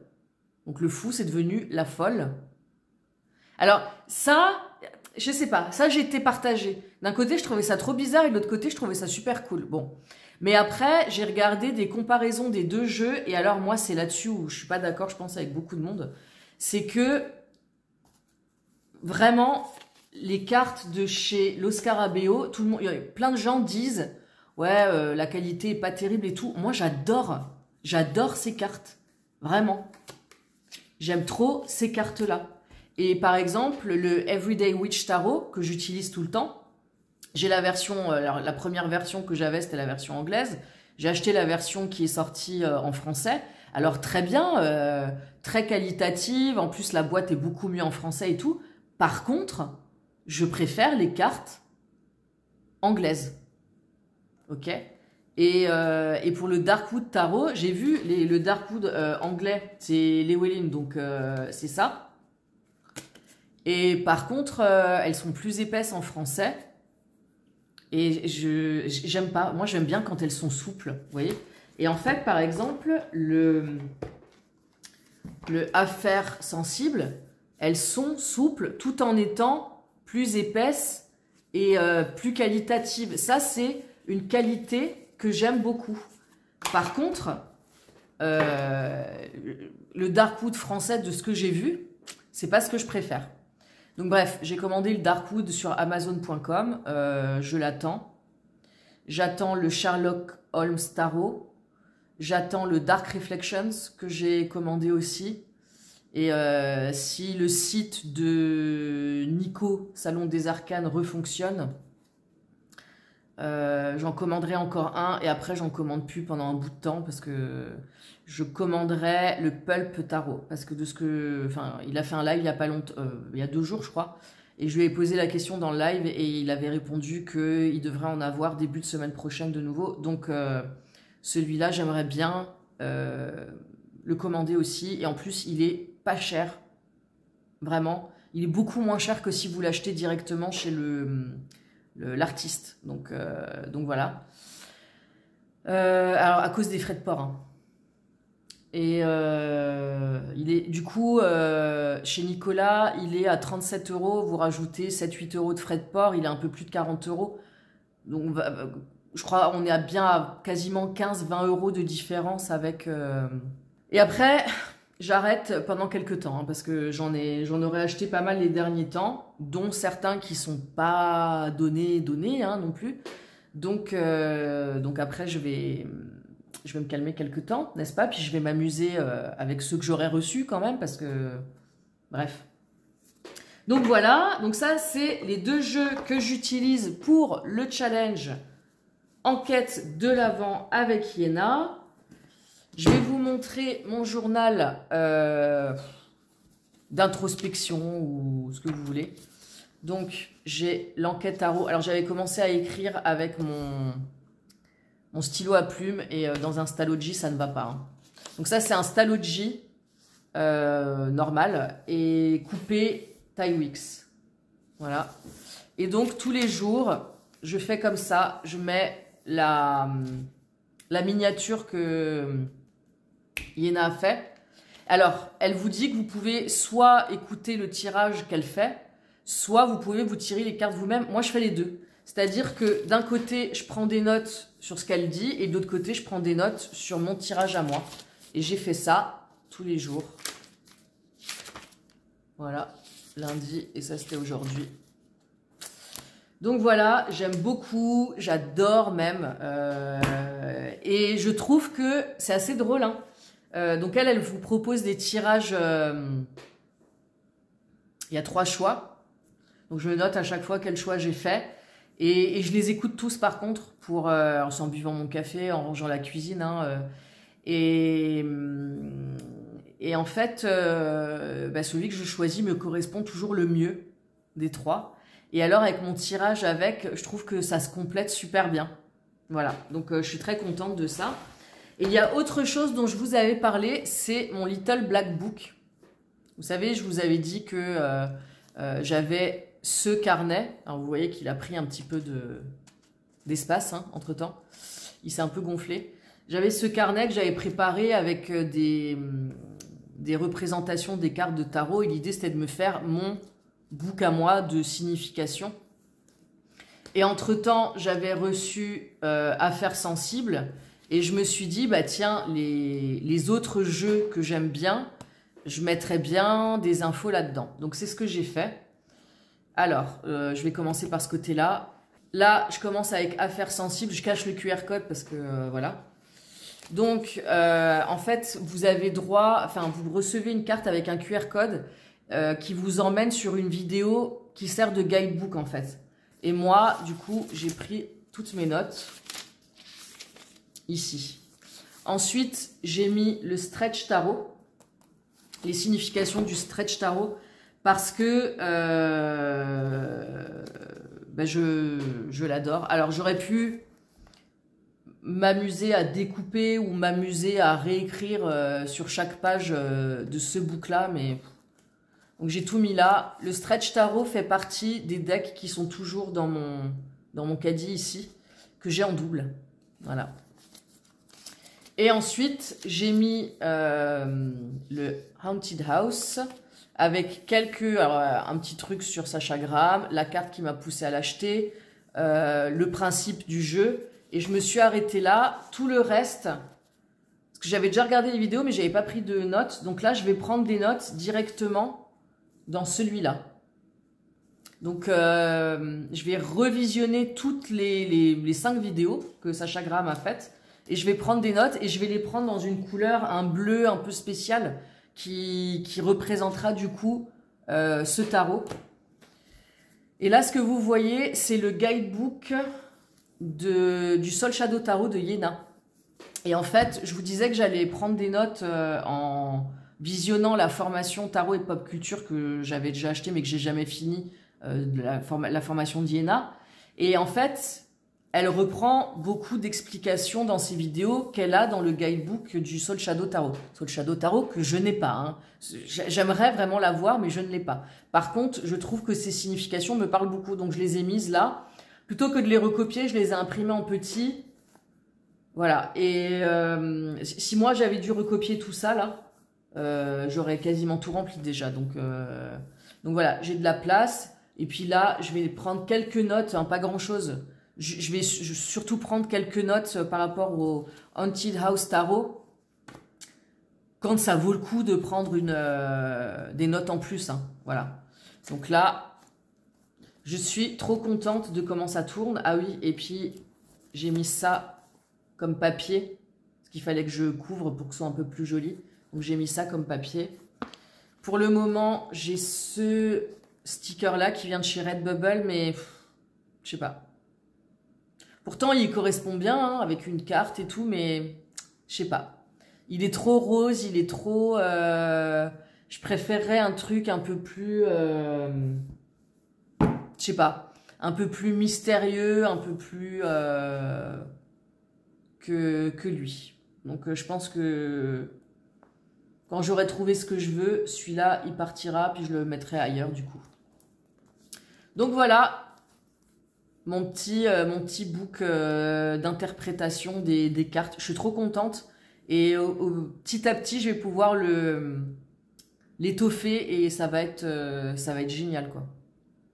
Donc le fou, c'est devenu la folle. Alors ça, je sais pas, ça j'ai été partagée. D'un côté, je trouvais ça trop bizarre et de l'autre côté, je trouvais ça super cool. Bon. Mais après, j'ai regardé des comparaisons des deux jeux et alors moi, c'est là-dessus où je suis pas d'accord, je pense, avec beaucoup de monde. C'est que vraiment, les cartes de chez Los Scarabeo, tout le monde, plein de gens disent ouais, la qualité est pas terrible et tout. Moi, j'adore ces cartes. Vraiment. J'aime trop ces cartes-là. Et par exemple, le Everyday Witch Tarot, que j'utilise tout le temps, j'ai la version, la première version que j'avais, c'était la version anglaise. J'ai acheté la version qui est sortie en français. Alors très bien, très qualitative. En plus, la boîte est beaucoup mieux en français et tout. Par contre, je préfère les cartes anglaises. Ok ? Et pour le Darkwood Tarot, j'ai vu le Darkwood anglais, c'est Llewellyn, donc c'est ça. Et par contre, elles sont plus épaisses en français. Et j'aime pas. Moi, j'aime bien quand elles sont souples, vous voyez. Et en fait, par exemple, le Affaires sensibles, elles sont souples tout en étant plus épaisses et plus qualitatives. Ça, c'est une qualité que j'aime beaucoup. Par contre, le Darkwood français, de ce que j'ai vu, c'est pas ce que je préfère. Donc bref, j'ai commandé le Darkwood sur Amazon.com, je l'attends. J'attends le Sherlock Holmes Tarot. J'attends le Dark Reflections que j'ai commandé aussi. Et si le site de Nico, Salon des Arcanes, refonctionne, j'en commanderai encore un et après j'en commande plus pendant un bout de temps parce que je commanderai le Pulp Tarot parce que il a fait un live il y a pas longtemps, il y a 2 jours je crois, et je lui ai posé la question dans le live et il avait répondu qu'il devrait en avoir début de semaine prochaine de nouveau. Donc celui-là j'aimerais bien le commander aussi, et en plus il est pas cher, vraiment, il est beaucoup moins cher que si vous l'achetez directement chez l'artiste. Donc voilà. Alors à cause des frais de port. Hein. Et il est du coup chez Nicolas, il est à 37 €. Vous rajoutez 7-8 € de frais de port, il est un peu plus de 40 €. Donc je crois on est à quasiment 15-20 € de différence avec. Et après. J'arrête pendant quelques temps, hein, parce que j'en aurais acheté pas mal les derniers temps, dont certains qui sont pas donnés hein, non plus. Donc après, je vais me calmer quelques temps, n'est-ce pas? Puis je vais m'amuser avec ceux que j'aurais reçus quand même, parce que... Bref. Donc voilà, donc ça, c'est les 2 jeux que j'utilise pour le challenge Enquête de l'Avent avec Iéna. Je vais vous montrer mon journal d'introspection ou ce que vous voulez. Donc, j'ai l'enquête tarot. Alors, j'avais commencé à écrire avec mon stylo à plume et dans un Stalogy, ça ne va pas. Hein. Donc, ça, c'est un Stalogy normal et coupé taille Wix. Voilà. Et donc, tous les jours, je fais comme ça. Je mets la miniature que Yéna a fait. Alors, elle vous dit que vous pouvez soit écouter le tirage qu'elle fait, soit vous pouvez vous tirer les cartes vous-même. Moi, je fais les deux. C'est-à-dire que d'un côté, je prends des notes sur ce qu'elle dit et de l'autre côté, je prends des notes sur mon tirage à moi. Et j'ai fait ça tous les jours. Voilà, lundi et ça, c'était aujourd'hui. Donc voilà, j'aime beaucoup, j'adore même. Et je trouve que c'est assez drôle. Hein. Donc elle vous propose des tirages. Il y a 3 choix. Donc je note à chaque fois quel choix j'ai fait. Et je les écoute tous par contre, en buvant mon café, en rangeant la cuisine. Hein, et en fait, celui que je choisis me correspond toujours le mieux des 3. Et alors avec mon tirage je trouve que ça se complète super bien. Voilà, donc je suis très contente de ça. Et il y a autre chose dont je vous avais parlé, c'est mon Little Black Book. Vous savez, je vous avais dit que j'avais ce carnet. Alors vous voyez qu'il a pris un petit peu d'espace hein, entre-temps. Il s'est un peu gonflé. J'avais ce carnet que j'avais préparé avec des représentations des cartes de tarot. Et l'idée, c'était de me faire mon book à moi de signification. Et entre-temps, j'avais reçu Affaires sensibles. Et je me suis dit, bah tiens, les autres jeux que j'aime bien, je mettrais bien des infos là-dedans. Donc, c'est ce que j'ai fait. Alors, je vais commencer par ce côté-là. Là, je commence avec Affaires sensibles. Je cache le QR code parce que, voilà. Donc, en fait, vous avez droit... Enfin, vous recevez une carte avec un QR code qui vous emmène sur une vidéo qui sert de guidebook, en fait. Et moi, du coup, j'ai pris toutes mes notes ici. Ensuite, j'ai mis le stretch tarot, les significations du stretch tarot, parce que je l'adore. Alors, j'aurais pu m'amuser à découper ou m'amuser à réécrire sur chaque page de ce book-là, mais... Donc, j'ai tout mis là. Le stretch tarot fait partie des decks qui sont toujours dans mon caddie ici, que j'ai en double. Voilà. Et ensuite, j'ai mis le Haunted House avec un petit truc sur Sacha Graham, la carte qui m'a poussé à l'acheter, le principe du jeu. Et je me suis arrêtée là. Tout le reste, parce que j'avais déjà regardé les vidéos, mais j'avais pas pris de notes. Donc là, je vais prendre des notes directement dans celui-là. Donc, je vais revisionner toutes les 5 vidéos que Sacha Graham a faites. Et je vais prendre des notes et je vais les prendre dans une couleur, un bleu un peu spécial qui représentera du coup ce tarot. Et là, ce que vous voyez, c'est le guidebook du Soul Shadow Tarot de Yéna. Et en fait, je vous disais que j'allais prendre des notes en visionnant la formation Tarot et Pop Culture que j'avais déjà acheté mais que j'ai jamais fini, la formation d'Yéna. Et en fait... Elle reprend beaucoup d'explications dans ses vidéos qu'elle a dans le guidebook du Soul Shadow Tarot. Soul Shadow Tarot que je n'ai pas. Hein. J'aimerais vraiment l'avoir, mais je ne l'ai pas. Par contre, je trouve que ces significations me parlent beaucoup, donc je les ai mises là. Plutôt que de les recopier, je les ai imprimées en petit. Voilà. Et si moi j'avais dû recopier tout ça là, j'aurais quasiment tout rempli déjà. Donc voilà, j'ai de la place. Et puis là, je vais prendre quelques notes, hein, pas grand-chose. Je vais surtout prendre quelques notes par rapport au Haunted House Tarot quand ça vaut le coup de prendre des notes en plus. Hein. Voilà. Donc là, je suis trop contente de comment ça tourne. Ah oui, et puis j'ai mis ça comme papier parce qu'il fallait que je couvre pour que ce soit un peu plus joli. Donc j'ai mis ça comme papier. Pour le moment, j'ai ce sticker-là qui vient de chez Redbubble, mais je sais pas. Pourtant, il correspond bien hein, avec une carte et tout, mais je sais pas. Il est trop rose, il est trop... je préférerais un truc un peu plus... je sais pas, un peu plus mystérieux, un peu plus que lui. Donc je pense que quand j'aurai trouvé ce que je veux, celui-là, il partira, puis je le mettrai ailleurs du coup. Donc voilà, mon petit book d'interprétation des cartes. Je suis trop contente. Et petit à petit, je vais pouvoir l'étoffer et ça va être génial, quoi.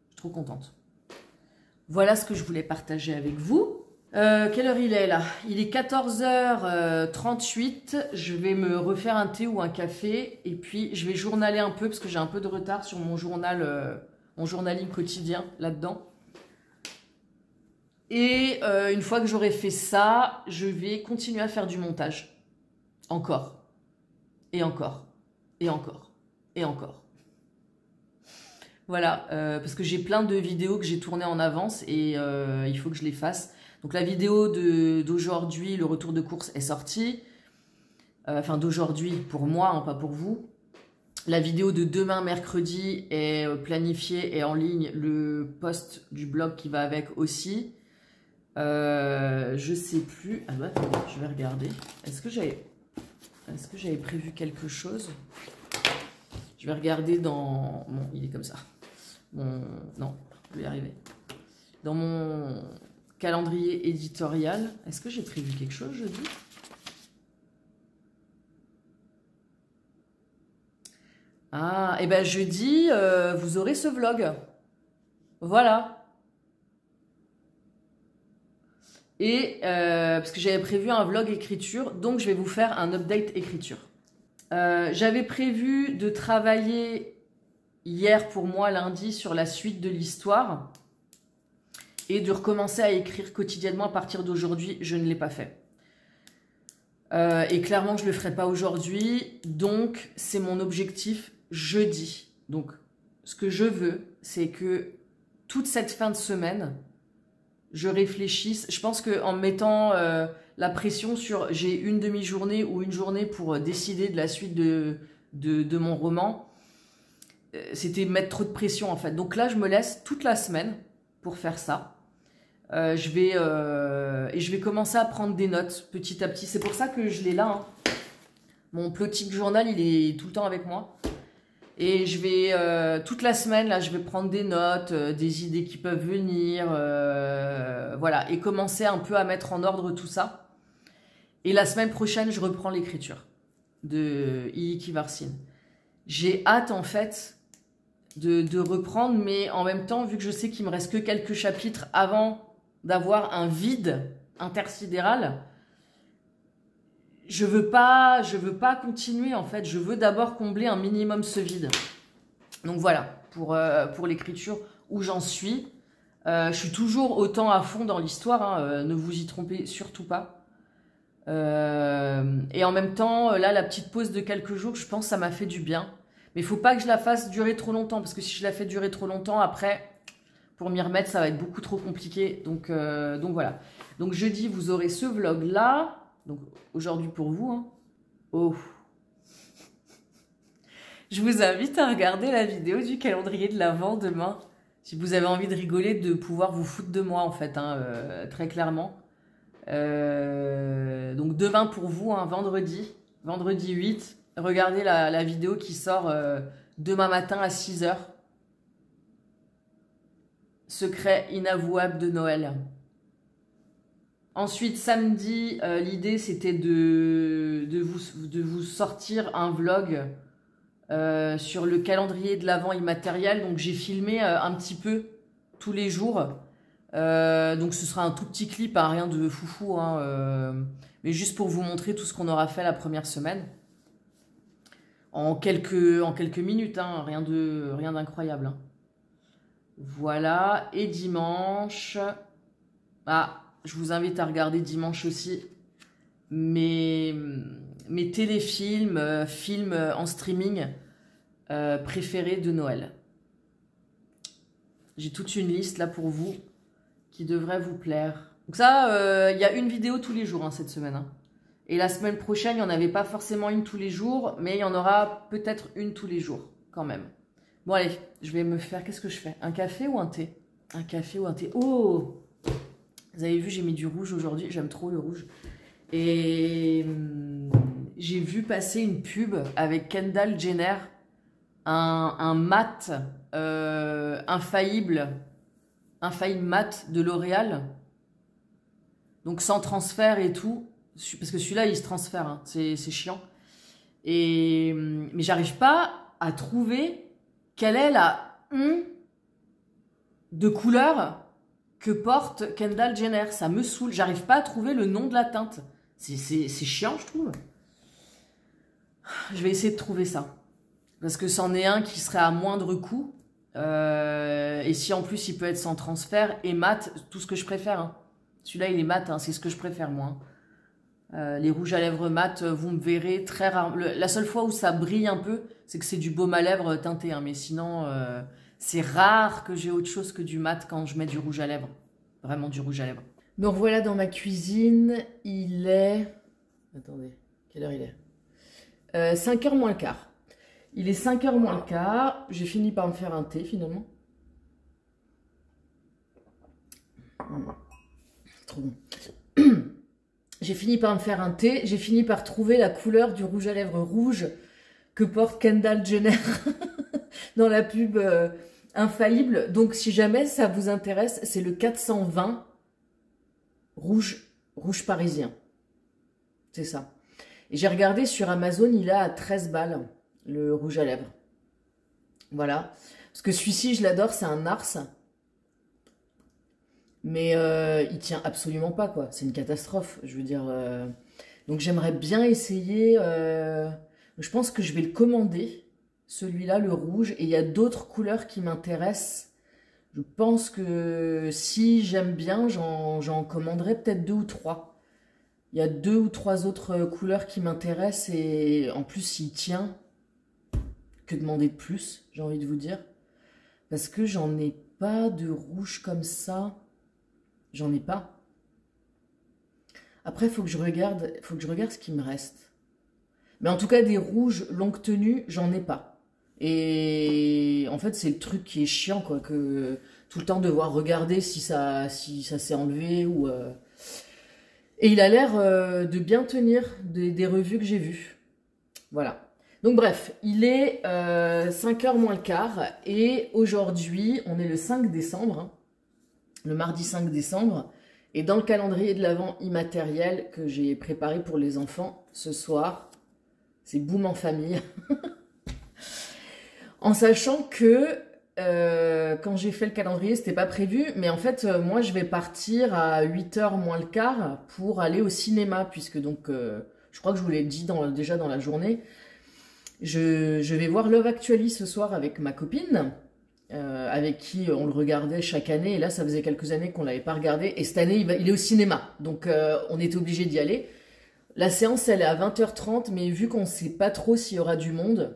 Je suis trop contente. Voilà ce que je voulais partager avec vous. Quelle heure il est là? Il est 14h38. Je vais me refaire un thé ou un café. Et puis, je vais journaler un peu parce que j'ai un peu de retard sur mon journal, mon journaling quotidien là-dedans. Et une fois que j'aurai fait ça, je vais continuer à faire du montage. Encore. Et encore. Et encore. Et encore. Voilà, parce que j'ai plein de vidéos que j'ai tournées en avance et il faut que je les fasse. Donc la vidéo d'aujourd'hui, le retour de course est sortie. Enfin d'aujourd'hui pour moi, hein, pas pour vous. La vidéo de demain mercredi est planifiée et en ligne. Le post du blog qui va avec aussi. Je sais plus. Ah bah attendez, je vais regarder. Est-ce que j'avais prévu quelque chose? Je vais regarder dans... Bon, il est comme ça. Non, je vais y arriver. Dans mon calendrier éditorial, est-ce que j'ai prévu quelque chose jeudi? Ah, et ben jeudi, vous aurez ce vlog. Voilà. Et parce que j'avais prévu un vlog écriture, donc je vais vous faire un update écriture. J'avais prévu de travailler hier pour moi, lundi, sur la suite de l'histoire et de recommencer à écrire quotidiennement à partir d'aujourd'hui. Je ne l'ai pas fait. Et clairement, je ne le ferai pas aujourd'hui. Donc, c'est mon objectif jeudi. Donc, ce que je veux, c'est que toute cette fin de semaine, je réfléchisse. Je pense qu'en mettant la pression sur j'ai une demi-journée ou une journée pour décider de la suite de mon roman, c'était mettre trop de pression en fait. Donc là, je me laisse toute la semaine pour faire ça. Je vais commencer à prendre des notes petit à petit. C'est pour ça que je l'ai là. Hein. Mon plotting journal, il est tout le temps avec moi. Et je vais, toute la semaine, là, je vais prendre des notes, des idées qui peuvent venir, voilà, et commencer un peu à mettre en ordre tout ça. Et la semaine prochaine, je reprends l'écriture de Iliki Varsine. J'ai hâte, en fait, de reprendre, mais en même temps, vu que je sais qu'il me reste que quelques chapitres avant d'avoir un vide intersidéral, je veux pas continuer en fait. Je veux d'abord combler un minimum ce vide. Donc voilà, pour l'écriture où j'en suis. Je suis toujours autant à fond dans l'histoire, hein, ne vous y trompez surtout pas. Et en même temps, là, la petite pause de quelques jours, je pense que ça m'a fait du bien. Mais il faut pas que je la fasse durer trop longtemps, parce que si je la fais durer trop longtemps, après, pour m'y remettre, ça va être beaucoup trop compliqué. Donc voilà. Donc jeudi, vous aurez ce vlog-là. Donc aujourd'hui pour vous, hein. Oh. Je vous invite à regarder la vidéo du calendrier de l'Avent demain. Si vous avez envie de rigoler, de pouvoir vous foutre de moi en fait, hein, très clairement. Donc demain pour vous, hein, vendredi 8, regardez la vidéo qui sort demain matin à 6 h. Secret inavouable de Noël. Ensuite, samedi, l'idée c'était de vous sortir un vlog sur le calendrier de l'Avent immatériel. Donc j'ai filmé un petit peu tous les jours. Donc ce sera un tout petit clip, hein, rien de foufou, hein, mais juste pour vous montrer tout ce qu'on aura fait la première semaine. En quelques minutes, hein, rien d'incroyable. Hein. Voilà, et dimanche... Ah, je vous invite à regarder dimanche aussi mes téléfilms, films en streaming préférés de Noël. J'ai toute une liste là pour vous qui devrait vous plaire. Donc ça, il y a une vidéo tous les jours hein, cette semaine. Hein. Et la semaine prochaine, il n'y en avait pas forcément une tous les jours, mais il y en aura peut-être une tous les jours quand même. Bon allez, je vais me faire... Qu'est-ce que je fais? Un café ou un thé? un café ou un thé. Oh! Vous avez vu, j'ai mis du rouge aujourd'hui. J'aime trop le rouge. Et j'ai vu passer une pub avec Kendall Jenner. Un mat infaillible mat de L'Oréal. Donc sans transfert et tout. Parce que celui-là, il se transfère. Hein. C'est chiant. Mais j'arrive pas à trouver quelle est la de couleur que porte Kendall Jenner. Ça me saoule. J'arrive pas à trouver le nom de la teinte. C'est chiant, je trouve. Je vais essayer de trouver ça. Parce que c'en est un qui serait à moindre coût. Et si en plus il peut être sans transfert et mat, tout ce que je préfère. Hein. Celui-là, il est mat, hein, c'est ce que je préfère, moi. Hein. Les rouges à lèvres mat, vous me verrez très rare. La seule fois où ça brille un peu, c'est que c'est du baume à lèvres teinté. Hein, mais sinon, c'est rare que j'ai autre chose que du mat quand je mets du rouge à lèvres. Vraiment du rouge à lèvres. Donc voilà, dans ma cuisine, il est... Attendez, quelle heure il est 5h moins le quart. Il est 5h moins le quart. J'ai fini par me faire un thé, finalement. Trop bon. J'ai fini par me faire un thé. J'ai fini par trouver la couleur du rouge à lèvres rouge que porte Kendall Jenner dans la pub infaillible. Donc, si jamais ça vous intéresse, c'est le 420 rouge parisien. C'est ça. Et j'ai regardé sur Amazon, il a à 13 balles, le rouge à lèvres. Voilà. Parce que celui-ci, je l'adore, c'est un Nars. Mais il tient absolument pas, quoi. C'est une catastrophe, je veux dire. Donc j'aimerais bien essayer. Je pense que je vais le commander, celui-là, le rouge. Et il y a d'autres couleurs qui m'intéressent. Je pense que si j'aime bien, j'en commanderai peut-être 2 ou 3. Il y a 2 ou 3 autres couleurs qui m'intéressent. Et en plus, il tient. Que demander de plus, j'ai envie de vous dire. Parce que j'en ai pas de rouge comme ça. J'en ai pas. Après, il faut que je regarde ce qui me reste. Mais en tout cas, des rouges longue tenue, j'en ai pas. Et en fait, c'est le truc qui est chiant, quoi, que tout le temps devoir regarder si ça s'est enlevé ou. Et il a l'air de bien tenir des revues que j'ai vues. Voilà. Donc bref, il est 5h moins le quart. Et aujourd'hui, on est le 5 décembre. Hein. Le mardi 5 décembre, et dans le calendrier de l'Avent immatériel que j'ai préparé pour les enfants ce soir, c'est boum en famille. En sachant que quand j'ai fait le calendrier, c'était pas prévu, mais en fait, moi, je vais partir à 8h moins le quart pour aller au cinéma, puisque donc, je crois que je vous l'ai dit déjà dans la journée, je vais voir Love Actually ce soir avec ma copine, avec qui on le regardait chaque année, et là ça faisait quelques années qu'on ne l'avait pas regardé, et cette année il est au cinéma, donc on était obligé d'y aller. La séance elle est à 20h30, mais vu qu'on ne sait pas trop s'il y aura du monde,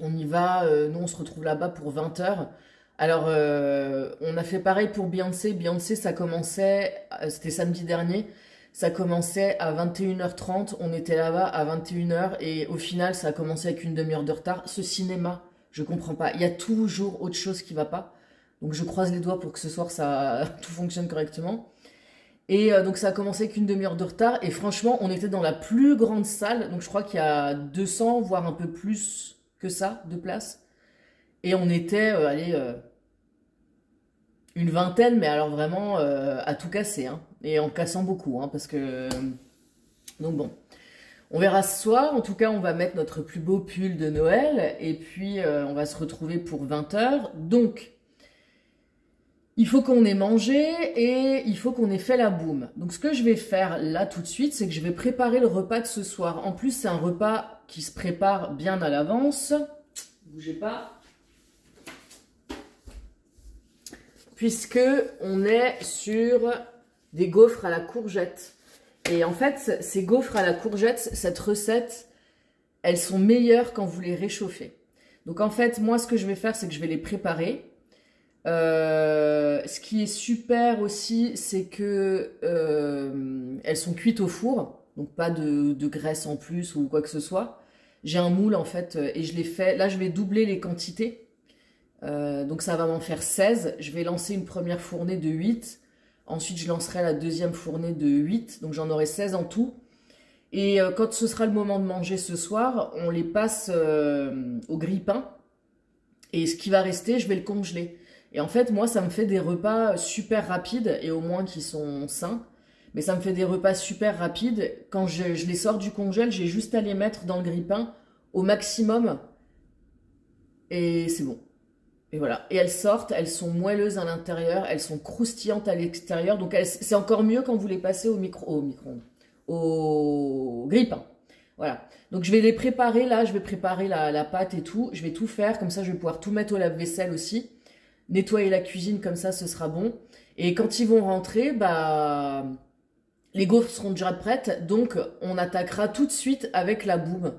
on y va, nous on se retrouve là-bas pour 20h. Alors on a fait pareil pour Beyoncé. Beyoncé ça commençait, c'était samedi dernier, ça commençait à 21h30, on était là-bas à 21h, et au final ça a commencé avec une demi-heure de retard. Ce cinéma, je comprends pas. Il y a toujours autre chose qui va pas. Donc je croise les doigts pour que ce soir tout fonctionne correctement. Et donc ça a commencé avec une demi-heure de retard. Et franchement, on était dans la plus grande salle. Donc je crois qu'il y a 200, voire un peu plus que ça, de places. Et on était, une vingtaine, mais alors vraiment à tout casser. Hein, et en cassant beaucoup. Hein, parce que... Donc bon. On verra ce soir, en tout cas on va mettre notre plus beau pull de Noël et puis on va se retrouver pour 20h. Donc, il faut qu'on ait mangé et il faut qu'on ait fait la boum. Donc ce que je vais faire là tout de suite, c'est que je vais préparer le repas de ce soir. En plus c'est un repas qui se prépare bien à l'avance. Bougez pas. Puisque on est sur des gaufres à la courgette. Et en fait, ces gaufres à la courgette, cette recette, elles sont meilleures quand vous les réchauffez. Donc en fait, moi, ce que je vais faire, c'est que je vais les préparer. Ce qui est super aussi, c'est que elles sont cuites au four. Donc pas de graisse en plus ou quoi que ce soit. J'ai un moule en fait et je les fais. Là, je vais doubler les quantités. Donc ça va m'en faire 16. Je vais lancer une première fournée de 8. Ensuite, je lancerai la deuxième fournée de 8. Donc j'en aurai 16 en tout. Et quand ce sera le moment de manger ce soir, on les passe au grille-pain. Et ce qui va rester, je vais le congeler. Et en fait, moi, ça me fait des repas super rapides, et au moins qui sont sains. Mais ça me fait des repas super rapides. Quand je les sors du congèle, j'ai juste à les mettre dans le grille-pain au maximum. Et c'est bon. Et voilà. Et elles sortent, elles sont moelleuses à l'intérieur, elles sont croustillantes à l'extérieur. Donc c'est encore mieux quand vous les passez au micro-ondes, au grille-pain. Voilà. Donc je vais les préparer là, je vais préparer la pâte et tout. Je vais tout faire, comme ça je vais pouvoir tout mettre au lave-vaisselle aussi. Nettoyer la cuisine, comme ça ce sera bon. Et quand ils vont rentrer, bah les gaufres seront déjà prêtes. Donc on attaquera tout de suite avec la boum.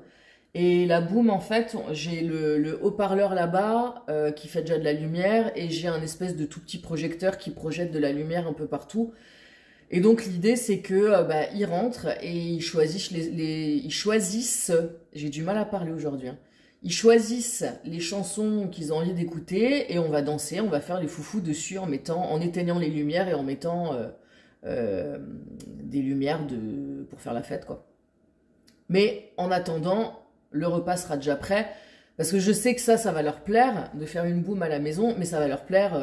Et la boum, en fait, j'ai le haut-parleur là-bas qui fait déjà de la lumière. Et j'ai un espèce de tout petit projecteur qui projette de la lumière un peu partout. Et donc l'idée c'est que ils rentrent et ils choisissent ils choisissent, j'ai du mal à parler aujourd'hui, hein. Ils choisissent les chansons qu'ils ont envie d'écouter et on va danser, on va faire les foufous dessus en éteignant les lumières et en mettant des lumières pour faire la fête, quoi. Mais en attendant, le repas sera déjà prêt parce que je sais que ça va leur plaire de faire une boum à la maison, mais ça va leur plaire.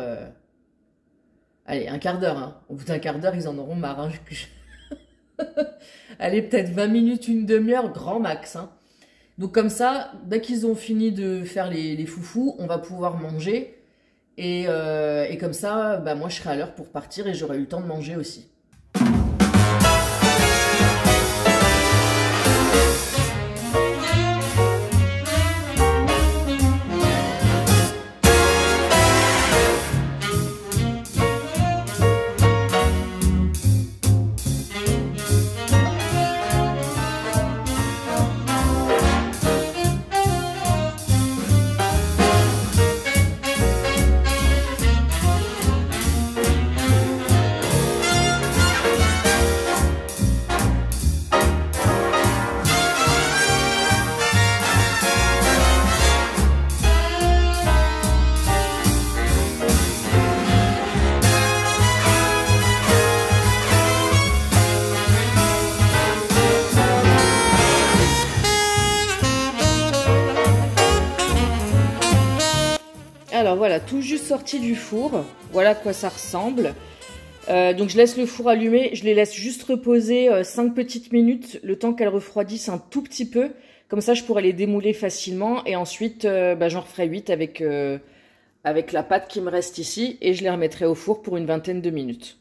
Allez, un quart d'heure, hein. Au bout d'un quart d'heure, ils en auront marre, hein. Allez, peut-être 20 minutes, une demi-heure, grand max, hein. Donc comme ça, dès qu'ils ont fini de faire les foufous, on va pouvoir manger. Et comme ça, moi je serai à l'heure pour partir et j'aurai eu le temps de manger aussi. Alors voilà, tout juste sorti du four, voilà à quoi ça ressemble. Donc je laisse le four allumé, je les laisse juste reposer 5 petites minutes, le temps qu'elles refroidissent un tout petit peu. Comme ça je pourrai les démouler facilement et ensuite j'en referai 8 avec la pâte qui me reste ici et je les remettrai au four pour une vingtaine de minutes.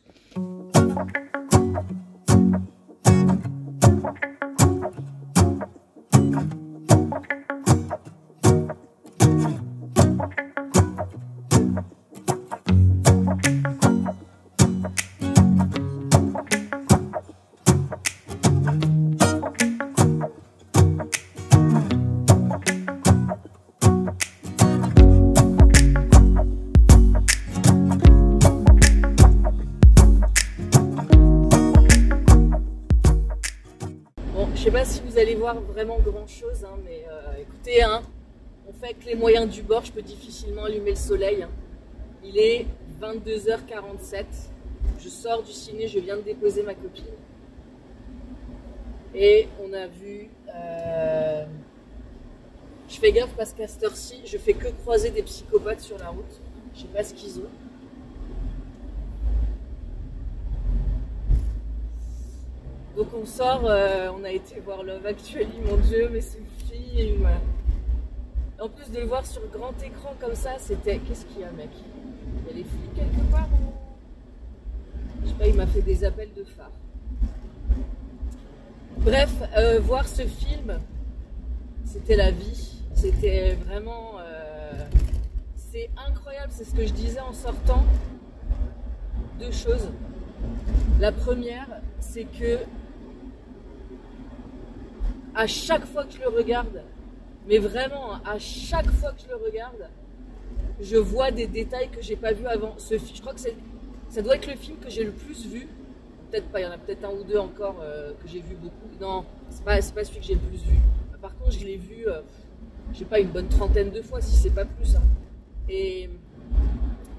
Je sais pas si vous allez voir vraiment grand chose, hein, mais écoutez, hein, on fait avec les moyens du bord, je peux difficilement allumer le soleil. Hein. Il est 22h47, je sors du ciné, je viens de déposer ma copine. Et on a vu, je fais gaffe parce qu'à cette heure-ci, je fais que croiser des psychopathes sur la route, je sais pas ce qu'ils ont. Donc on sort, on a été voir Love Actually, mon Dieu, mais ce film. En plus de le voir sur grand écran comme ça, c'était... Qu'est-ce qu'il y a, mec? Il y a des flics quelque part ou... Je sais pas, il m'a fait des appels de phare. Bref, voir ce film, c'était la vie. C'était vraiment... C'est incroyable, c'est ce que je disais en sortant. Deux choses. La première, c'est que à chaque fois que je le regarde, mais vraiment à chaque fois que je le regarde, je vois des détails que j'ai pas vus avant. Je crois que ça doit être le film que j'ai le plus vu. Peut-être pas, il y en a peut-être un ou deux encore que j'ai vu beaucoup. Non, c'est pas celui que j'ai le plus vu. Par contre, je l'ai vu, je sais pas, une bonne trentaine de fois, si c'est pas plus. Hein. Et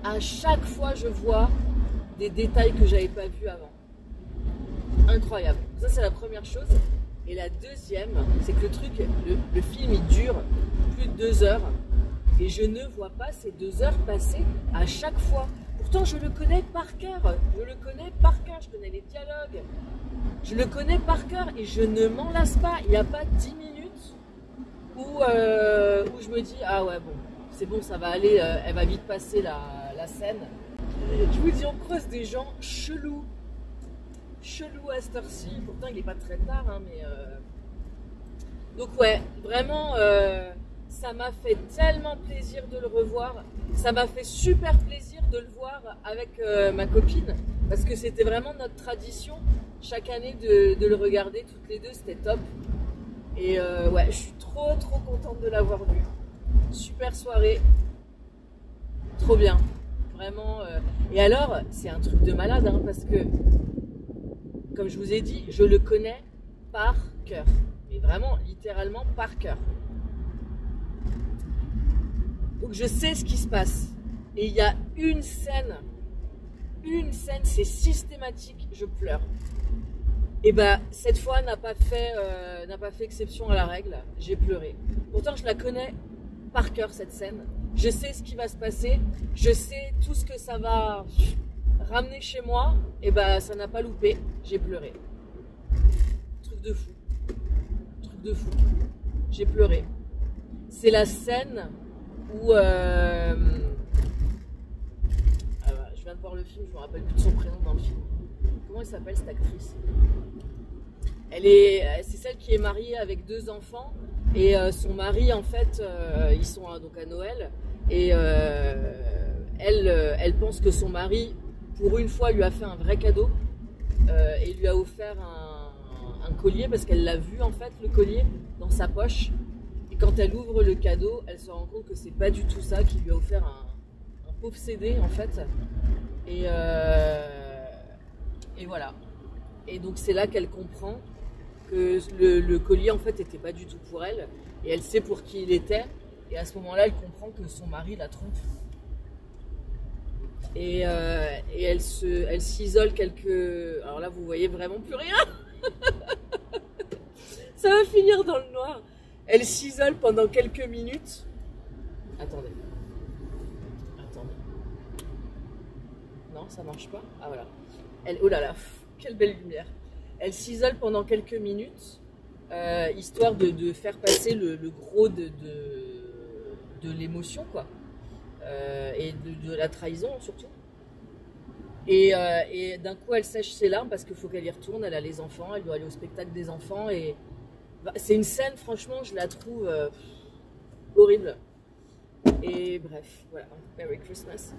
à chaque fois, je vois des détails que j'avais pas vus avant. Incroyable. Ça, c'est la première chose. Et la deuxième, c'est que le film, il dure plus de 2 heures. Et je ne vois pas ces 2 heures passer à chaque fois. Pourtant, je le connais par cœur. Je le connais par cœur. Je connais les dialogues. Je le connais par cœur et je ne m'en lasse pas. Il n'y a pas 10 minutes où je me dis, ah ouais, bon, c'est bon, ça va aller. Elle va vite passer la scène. Je vous dis, on croise des gens chelous. Chelous à cette heure-ci. Pourtant, il n'est pas très tard, hein, mais... Donc ouais, vraiment... ça m'a fait tellement plaisir de le revoir. Ça m'a fait super plaisir de le voir avec ma copine. Parce que c'était vraiment notre tradition, chaque année, de le regarder toutes les deux. C'était top. Et ouais, je suis trop contente de l'avoir vu. Super soirée. Trop bien. Vraiment. Et alors, c'est un truc de malade, hein, parce que, comme je vous ai dit, je le connais par cœur. Mais vraiment, littéralement, par cœur. Donc je sais ce qui se passe. Et il y a une scène, c'est systématique, je pleure. Et bah cette fois n'a pas fait exception à la règle, j'ai pleuré. Pourtant je la connais par cœur cette scène. Je sais ce qui va se passer, je sais tout ce que ça va ramener chez moi. Et bah ça n'a pas loupé, j'ai pleuré. Truc de fou. Truc de fou. J'ai pleuré. C'est la scène où je viens de voir le film, je me rappelle plus de son prénom dans le film. Comment elle s'appelle cette actrice? C'est celle qui est mariée avec 2 enfants et son mari en fait, ils sont donc à Noël et elle pense que son mari, pour une fois, lui a fait un vrai cadeau et lui a offert un collier parce qu'elle l'a vu en fait le collier dans sa poche. Et quand elle ouvre le cadeau, elle se rend compte que c'est pas du tout ça, qu'il lui a offert un pauvre CD en fait. Et voilà. Et donc c'est là qu'elle comprend que le collier en fait était pas du tout pour elle. Et elle sait pour qui il était. Et à ce moment-là, elle comprend que son mari la trompe. Et elle s'isole quelques... Alors là, vous voyez vraiment plus rien. Ça va finir dans le noir. Elle s'isole pendant quelques minutes. Attendez. Non, ça marche pas. Ah voilà. Oh là là, quelle belle lumière. Elle s'isole pendant quelques minutes, histoire de faire passer le gros de l'émotion, quoi. Et de la trahison, surtout. Et d'un coup, elle sèche ses larmes parce qu'il faut qu'elle y retourne. Elle a les enfants, elle doit aller au spectacle des enfants. Et c'est une scène, franchement, je la trouve horrible. Et bref, voilà, Merry Christmas.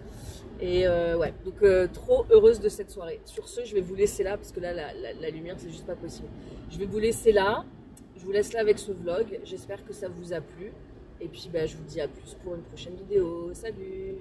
Et ouais, donc trop heureuse de cette soirée. Sur ce, je vais vous laisser là, parce que là, la lumière, c'est juste pas possible. Je vais vous laisser là. Je vous laisse là avec ce vlog. J'espère que ça vous a plu. Et puis, bah, je vous dis à plus pour une prochaine vidéo. Salut!